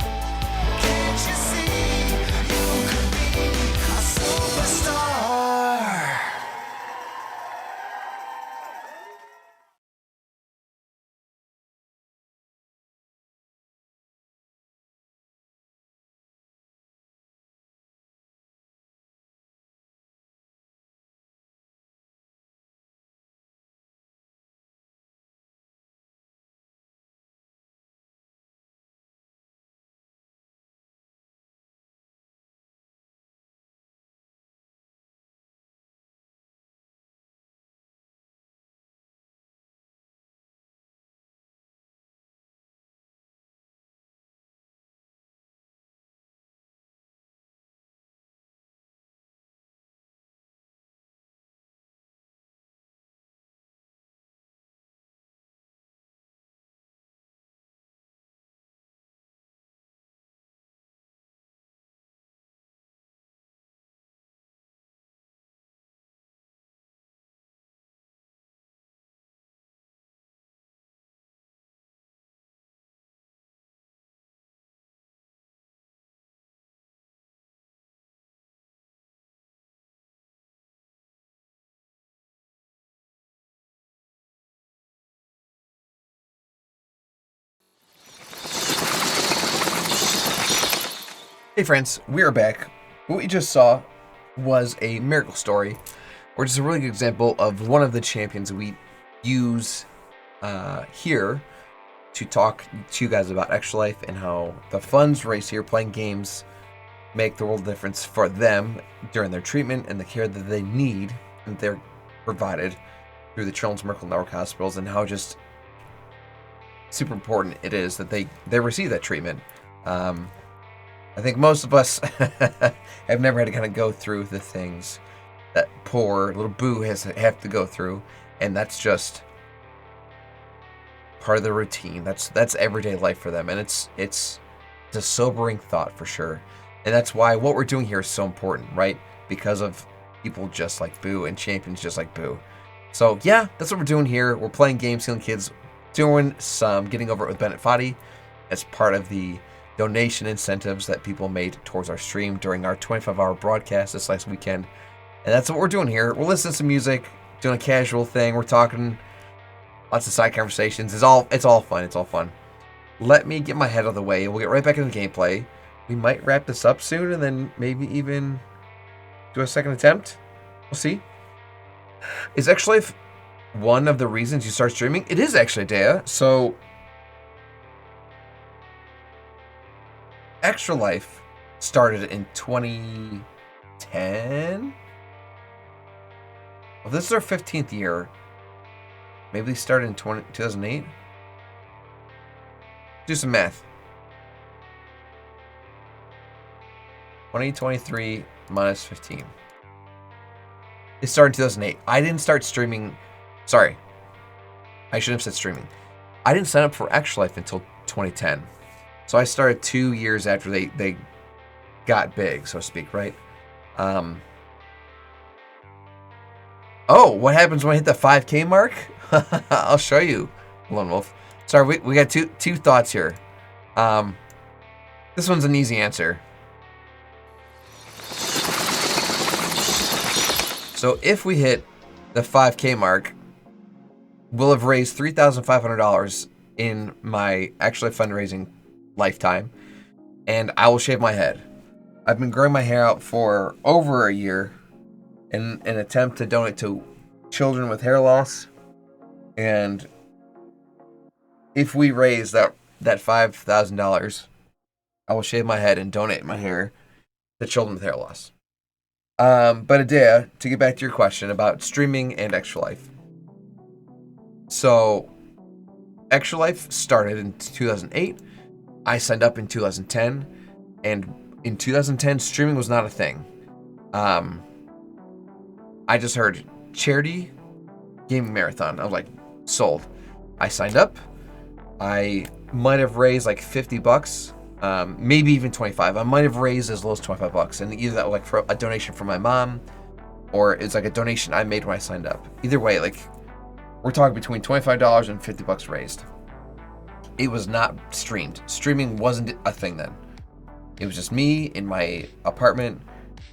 Hey friends, we are back. What we just saw was a miracle story, which is a really good example of one of the champions we use here to talk to you guys about extra life and how the funds raised here playing games make the world difference for them during their treatment and the care that they need and they're provided. through the Children's Miracle Network hospitals and how just super important it is that they receive that treatment. I think most of us have never had to kind of go through the things that poor little Boo have to go through, and that's just part of the routine. That's everyday life for them, and it's a sobering thought for sure. And that's why what we're doing here is so important, right? Because of people just like Boo and champions just like Boo. So yeah, that's what we're doing here. We're playing games, healing kids, doing some getting over it with Bennett Foddy as part of the donation incentives that people made towards our stream during our 25-hour broadcast this last weekend. And that's what we're doing here. We're listening to some music, doing a casual thing. We're talking lots of side conversations. It's all fun. It's all fun. Let me get my head out of the way. We'll get right back into the gameplay. We might wrap this up soon and then maybe even do a second attempt. We'll see. Is Extra Life one of the reasons you start streaming? It is actually, Dea. So Extra Life started in 2010. Well, this is our 15th year. Maybe they started in 2008. Do some math. 2023 minus 15. It started in 2008. I didn't start streaming. Sorry. I shouldn't have said streaming. I didn't sign up for Extra Life until 2010. So I started 2 years after they got big, so to speak, right? Oh, what happens when I hit the 5K mark? I'll show you, Lone Wolf. Sorry, we got two thoughts here. This one's an easy answer. So if we hit the 5K mark, we'll have raised $3,500 in my actually fundraising lifetime, and I will shave my head. I've been growing my hair out for over a year in an attempt to donate to children with hair loss. And if we raise that $5,000, I will shave my head and donate my hair to children with hair loss. But Adea, to get back to your question about streaming and Extra Life. So, Extra Life started in 2008. I signed up in 2010. And in 2010, streaming was not a thing. I just heard charity gaming marathon. I was like, sold. I signed up. I might have raised like $50, maybe even 25. I might have raised as low as $25, and either that was like for a donation from my mom, or it's like a donation I made when I signed up. Either way, like we're talking between $25 and $50 raised. It was not streamed. Streaming wasn't a thing then. It was just me in my apartment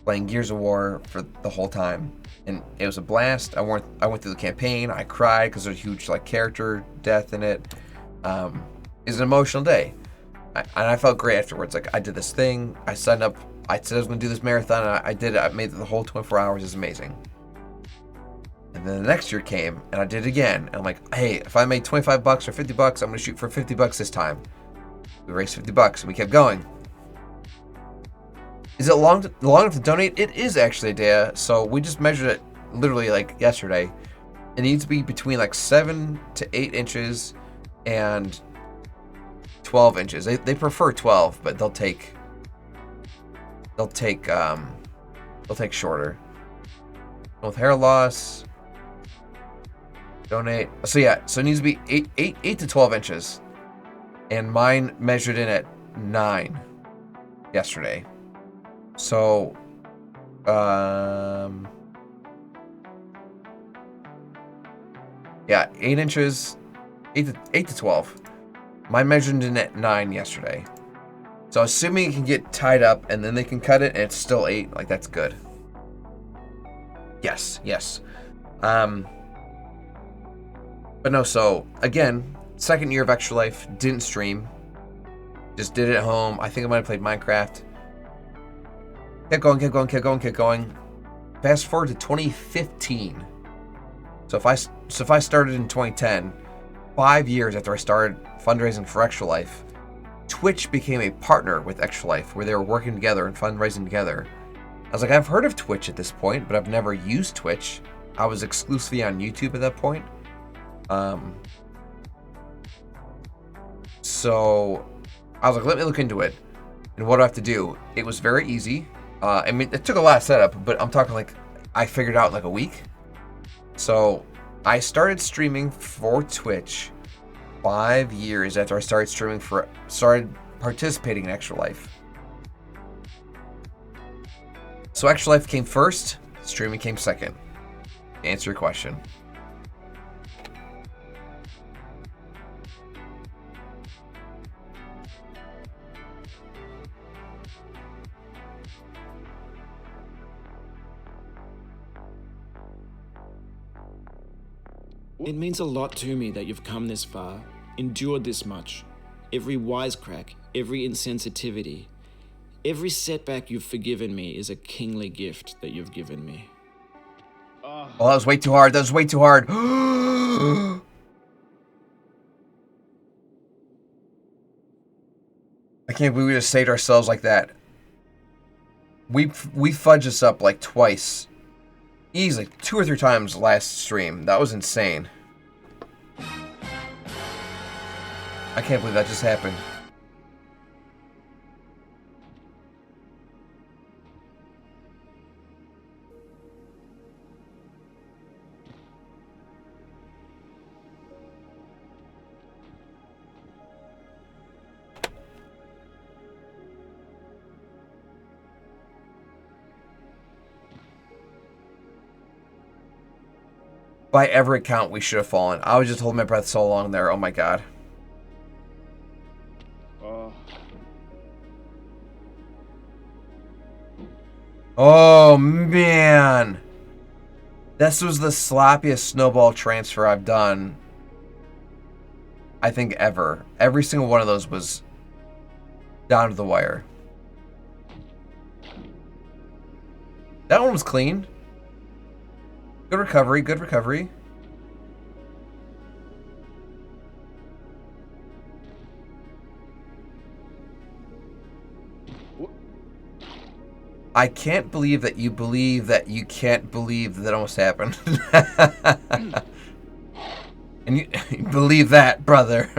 playing Gears of War for the whole time. And it was a blast. I went through the campaign. I cried because there's a huge like character death in it. It was an emotional day. And I felt great afterwards. Like I did this thing. I signed up. I said I was going to do this marathon. And I did it. I made it the whole 24 hours. It's amazing. And then the next year came and I did it again. And I'm like, hey, if I made $25 or $50, I'm going to shoot for $50 this time. We raised $50 and we kept going. Is it long enough to donate? It is actually a day. So we just measured it literally like yesterday. It needs to be between like 7 to 8 inches and 12 inches. They prefer 12, but they'll take shorter. With hair loss, donate. So yeah, so it needs to be 8 to 12 inches. And mine measured in at 9 yesterday. So, yeah, 8 inches, 8 to 12. Mine measured in at 9 yesterday. So assuming it can get tied up and then they can cut it and it's still 8, like that's good. Yes. But no, so again, second year of Extra Life, didn't stream. Just did it at home. I think I might have played Minecraft. Kept going. Fast forward to 2015. So if I started in 2010, 5 years after I started fundraising for Extra Life, Twitch became a partner with Extra Life, where they were working together and fundraising together. I was like, I've heard of Twitch at this point, but I've never used Twitch. I was exclusively on YouTube at that point. So I was like, let me look into it. And what do I have to do? It was very easy. I mean, it took a lot of setup, but I'm talking like I figured it out in like a week. So I started streaming for Twitch 5 years after I started participating in Extra Life. So Extra Life came first, streaming came second. Answer your question. It means a lot to me that you've come this far, endured this much. Every wisecrack, every insensitivity, every setback you've forgiven me is a kingly gift that you've given me. Oh, that was way too hard. That was way too hard. I can't believe we just saved ourselves like that. We fudged this up like twice. Easily, 2 or 3 times last stream. That was insane. I can't believe that just happened. By every account, we should have fallen. I was just holding my breath so long there. Oh my god. Oh man. This was the sloppiest snowball transfer I've done, I think, ever. Every single one of those was down to the wire. That one was clean. Good recovery, good recovery. I can't believe that you can't believe that almost happened. And you believe that, brother.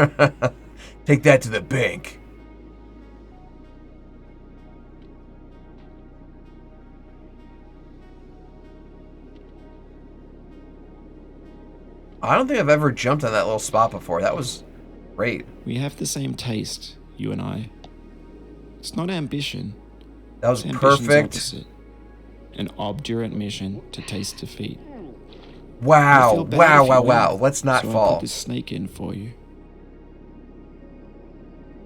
Take that to the bank. I don't think I've ever jumped on that little spot before. That was great. We have the same taste, you and I. It's not ambition. That was it's perfect. Opposite. An obdurate mission to taste defeat. Wow, wow. Let's not so fall. I'll put this snake in for you.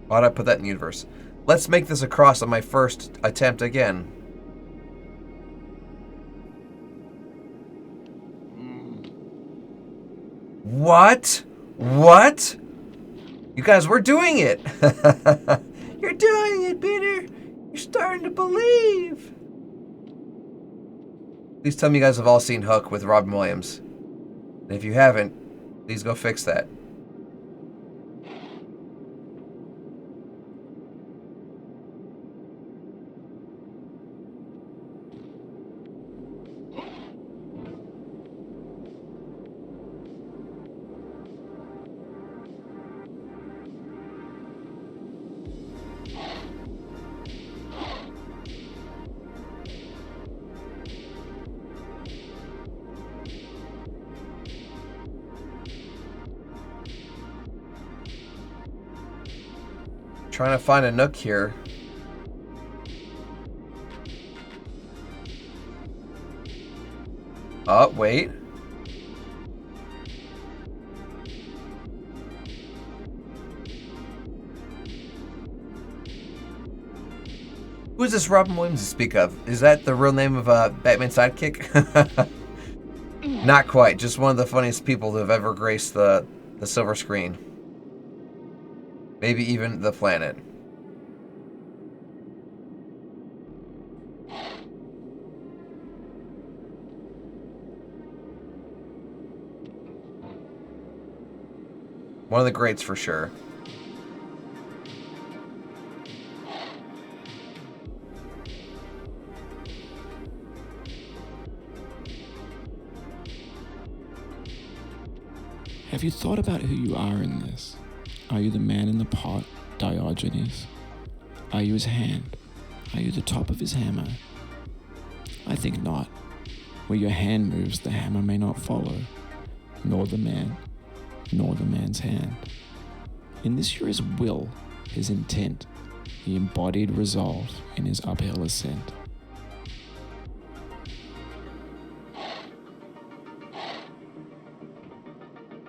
Why'd I put that in the universe? Let's make this across on my first attempt again. What? What? You guys, we're doing it! You're doing it, Peter! You're starting to believe! Please tell me you guys have all seen Hook with Robin Williams. And if you haven't, please go fix that. Trying to find a nook here. Oh, wait. Who is this Robin Williams to speak of? Is that the real name of Batman's sidekick? Not quite. Just one of the funniest people to have ever graced the silver screen. Maybe even the planet. One of the greats for sure. Have you thought about who you are in this? Are you the man in the pot, Diogenes? Are you his hand? Are you the top of his hammer? I think not. Where your hand moves, the hammer may not follow, nor the man, nor the man's hand. In this you're his will, his intent, the embodied resolve in his uphill ascent.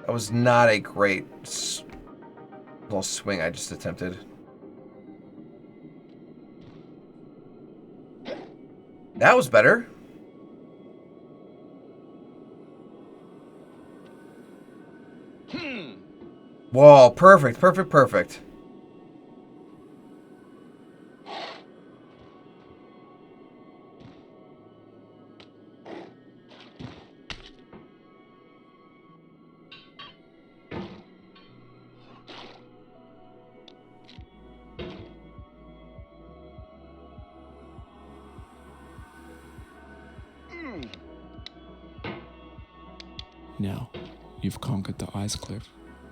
That was not a great little swing I just attempted. That was better. Whoa, perfect, perfect, perfect. Now, you've conquered the ice cliff,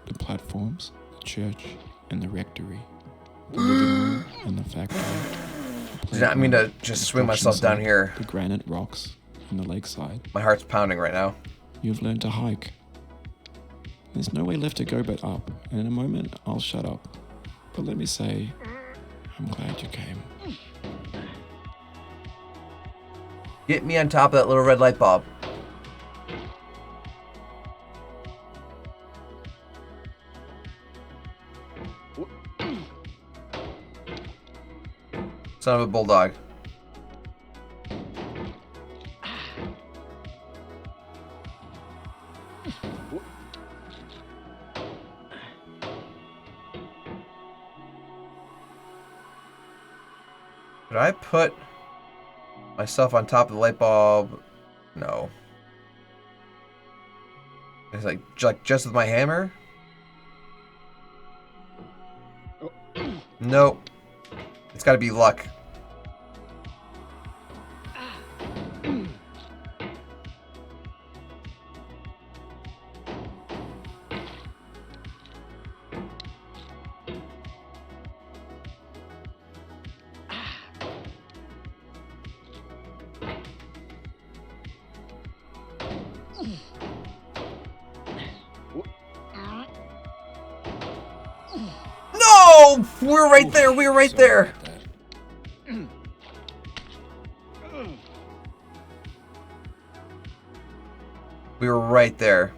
the platforms, the church, and the rectory, the living room and the factory. Did not mean to just swing myself down here. The granite rocks and the lakeside. My heart's pounding right now. You've learned to hike. There's no way left to go but up, and in a moment I'll shut up. But let me say, I'm glad you came. Get me on top of that little red light bulb. Son of a bulldog. Could I put myself on top of the light bulb? No. It's like just with my hammer? Nope. It's gotta be luck. No! We're right there. We're right there. We were right there.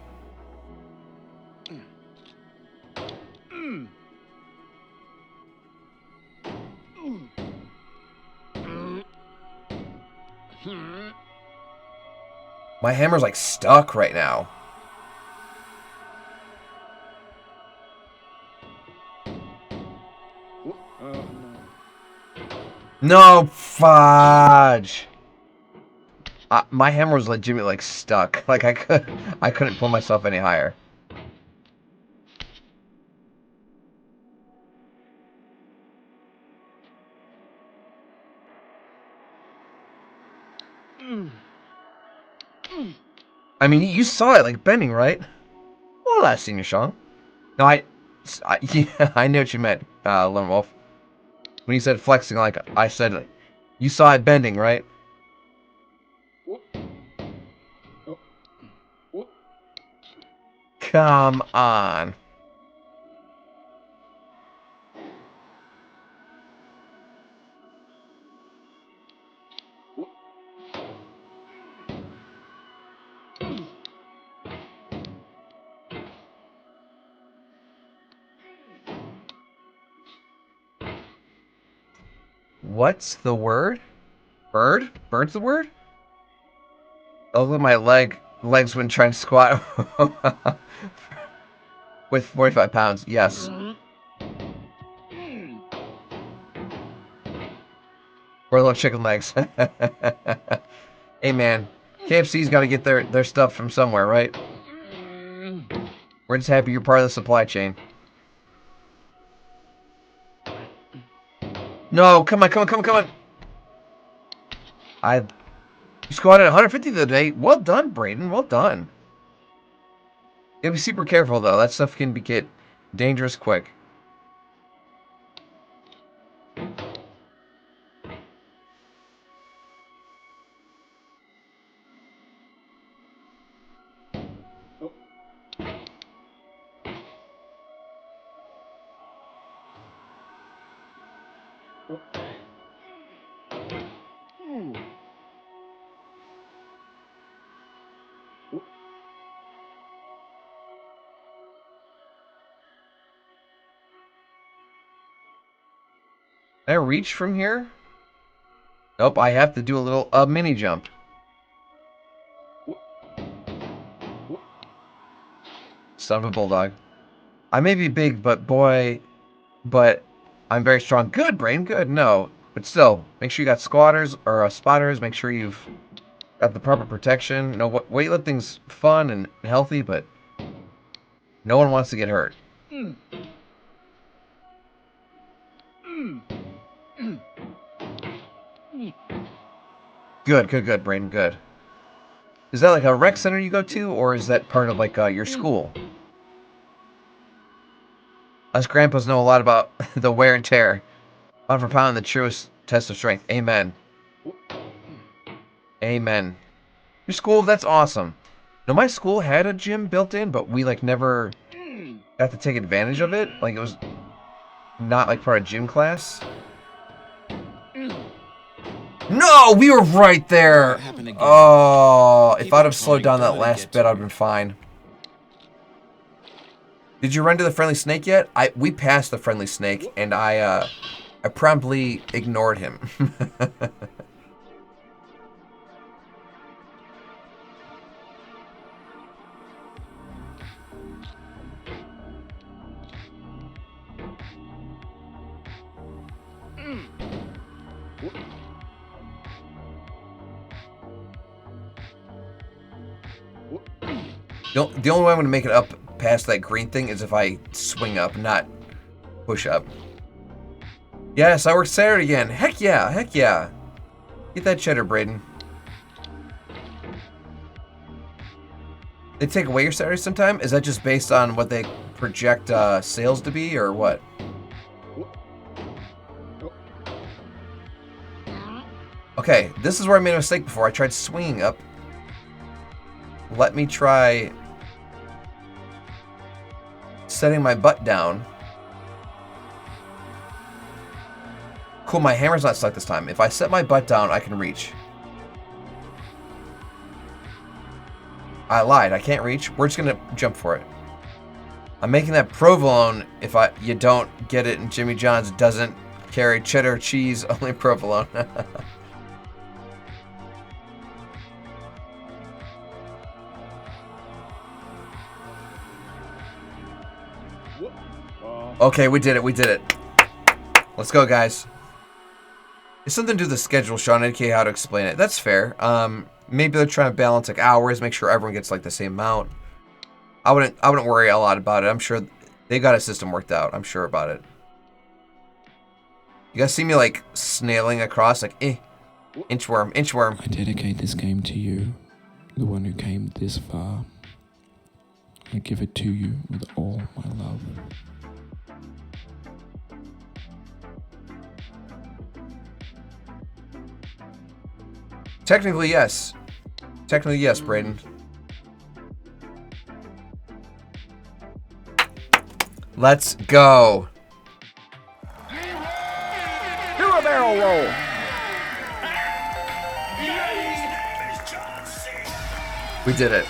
My hammer's like stuck right now. No, fudge. My hammer was legitimately like stuck. Like I couldn't pull myself any higher. I mean, you saw it like bending, right? Well, last seen you, Sean. No, yeah, I knew what you meant, Lone Wolf. When you said flexing, like I said, you saw it bending, right? Come on. What's the word? Bird? Bird's the word? Oh, look at my legs when trying to squat with 45 pounds. Yes. Poor little chicken legs. Hey man, KFC's got to get their stuff from somewhere, right? We're just happy you're part of the supply chain. No, come on. You squatted 150 the other day. Well done, Brayden. Well done. gotta be super careful though. That stuff can get dangerous quick. Can I reach from here? Nope, I have to do a little mini jump. Son of a bulldog. I may be big, but I'm very strong. Good, brain, good. No, but still, make sure you got squatters or spotters. Make sure you've got the proper protection. You know, weightlifting's fun and healthy, but no one wants to get hurt. Good, Braden, good. Is that like a rec center you go to, or is that part of like your school? Us grandpas know a lot about the wear and tear. Pound for pound, the truest test of strength. Amen. Amen. Your school, that's awesome. No, my school had a gym built in, but we like never got to take advantage of it. Like it was not like part of gym class. No, we were right there. Oh, if I'd have slowed down that last bit, I'd have been fine. Did you run to the friendly snake yet? We passed the friendly snake, and I promptly ignored him. The only way I'm going to make it up past that green thing is if I swing up, not push up. Yes, I worked Saturday again. Heck yeah, heck yeah. Get that cheddar, Braden. They take away your Saturday sometime? Is that just based on what they project sales to be, or what? Okay, this is where I made a mistake before. I tried swinging up. Let me try setting my butt down. Cool, my hammer's not stuck this time. If I set my butt down, I can reach. I lied, I can't reach. We're just gonna jump for it. I'm making that provolone. If you don't get it, and Jimmy John's doesn't carry cheddar cheese, only provolone. Okay, we did it. Let's go, guys. It's something to do with the schedule, Sean. I didn't how to explain it. That's fair. Maybe they're trying to balance like hours, make sure everyone gets like the same amount. I wouldn't worry a lot about it. I'm sure they got a system worked out. I'm sure about it. You guys see me like snailing across, like inchworm, inchworm. I dedicate this game to you, the one who came this far. I give it to you with all my love. Technically, yes. Technically, yes, Braden. Let's go. Do a barrel roll. We did it.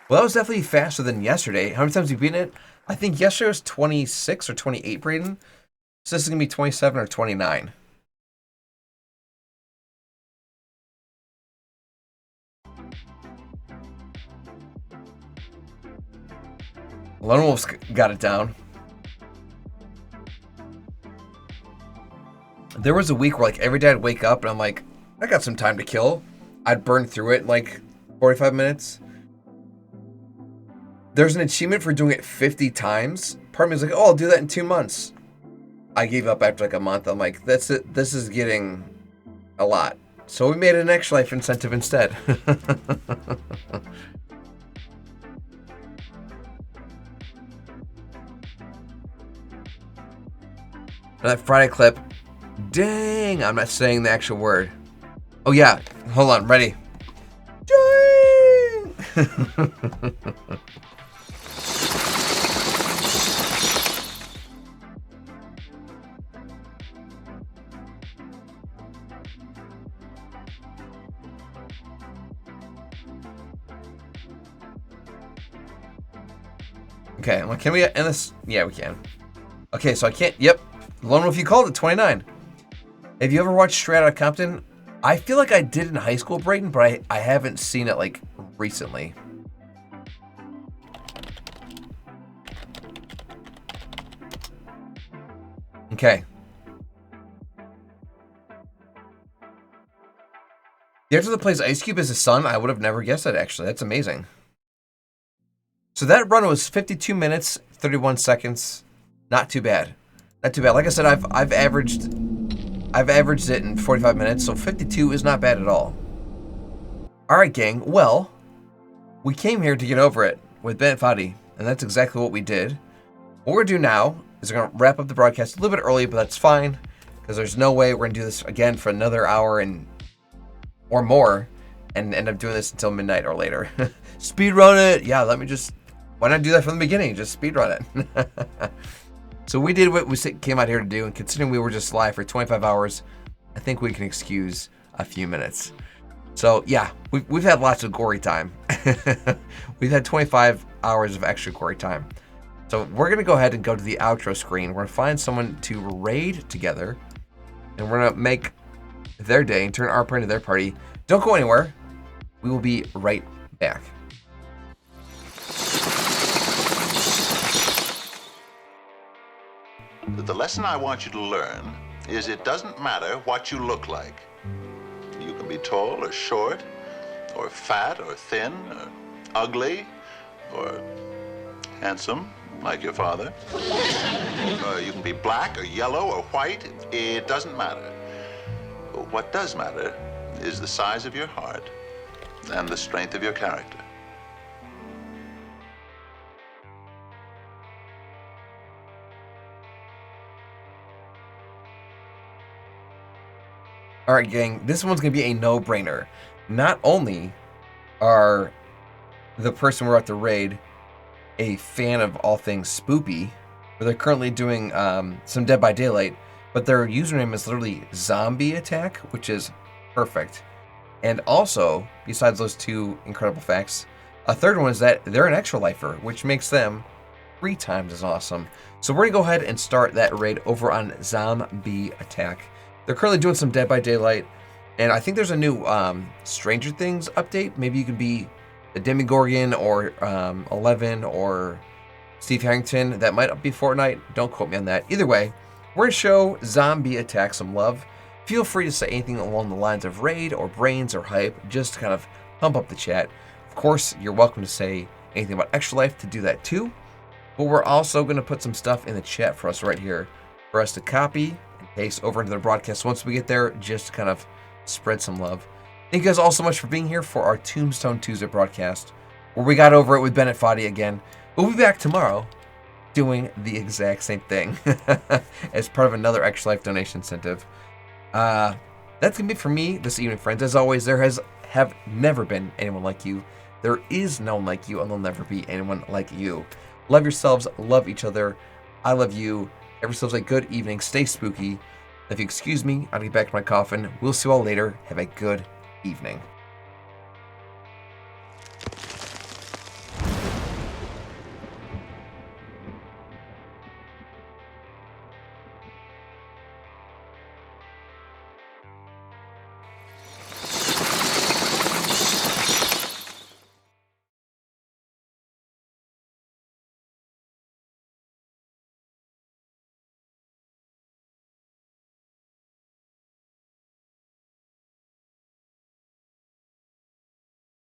Well, that was definitely faster than yesterday. How many times have you beaten it? I think yesterday was 26 or 28, Braden. So this is going to be 27 or 29. Lone Wolf's got it down. There was a week where like every day I'd wake up and I'm like, I got some time to kill. I'd burn through it in like 45 minutes. There's an achievement for doing it 50 times. Part of me was like, oh, I'll do that in 2 months. I gave up after like a month. I'm like, that's it. This is getting a lot. So we made an extra life incentive instead. That Friday clip. Dang, I'm not saying the actual word. Oh yeah, hold on, ready. Dang! Okay, well, can we end this? Yeah, we can. Okay, so I can't. Yep. Lone Wolf, you called it 29. Have you ever watched Straight Outta Compton? I feel like I did in high school, Brayton, but I haven't seen it like recently. Okay. The actor that plays Ice Cube as his son, I would have never guessed that, actually. That's amazing. So that run was 52 minutes, 31 seconds. Not too bad. Not too bad. Like I said, I've averaged it in 45 minutes, so 52 is not bad at all. Alright, gang. Well, we came here to get over it with Bennett Foddy, and that's exactly what we did. What we're going to do now is we're going to wrap up the broadcast a little bit early, but that's fine, because there's no way we're going to do this again for another hour or more, and end up doing this until midnight or later. Speedrun it! Yeah, why not do that from the beginning? Just speedrun it. So we did what we came out here to do, and considering we were just live for 25 hours, I think we can excuse a few minutes. So yeah, we've had lots of gory time. We've had 25 hours of extra gory time. So we're going to go ahead and go to the outro screen. We're going to find someone to raid together, and we're going to make their day and turn our party into their party. Don't go anywhere. We will be right back. The lesson I want you to learn is it doesn't matter what you look like. You can be tall or short, or fat or thin, or ugly, or handsome, like your father. You can be black or yellow or white. It doesn't matter. What does matter is the size of your heart and the strength of your character. Alright, gang, this one's going to be a no-brainer. Not only are the person we're at the raid a fan of all things spoopy, but they're currently doing some Dead by Daylight, but their username is literally Zombie Attack, which is perfect. And also, besides those two incredible facts, a third one is that they're an extra lifer, which makes them 3 times as awesome. So we're going to go ahead and start that raid over on Zombie Attack. They're currently doing some Dead by Daylight, and I think there's a new Stranger Things update. Maybe you could be a Demogorgon or 11 or Steve Harrington. That might be Fortnite. Don't quote me on that. Either way, we're going to show Zombie Attack some love. Feel free to say anything along the lines of raid or brains or hype, just to kind of pump up the chat. Of course, you're welcome to say anything about Extra Life to do that too. But we're also going to put some stuff in the chat for us right here for us to copy and paste over into the broadcast once we get there, just to kind of spread some love. Thank you guys all so much for being here for our Tombstone Tuesday broadcast, where we got over it with Bennett Foddy again. We'll be back tomorrow doing the exact same thing as part of another Extra Life donation incentive. That's going to be it for me this evening, friends. As always, there have never been anyone like you. There is no one like you, and there'll never be anyone like you. Love yourselves. Love each other. I love you. Have yourselves a good evening. Stay spooky. If you excuse me, I'll get back to my coffin. We'll see you all later. Have a good evening.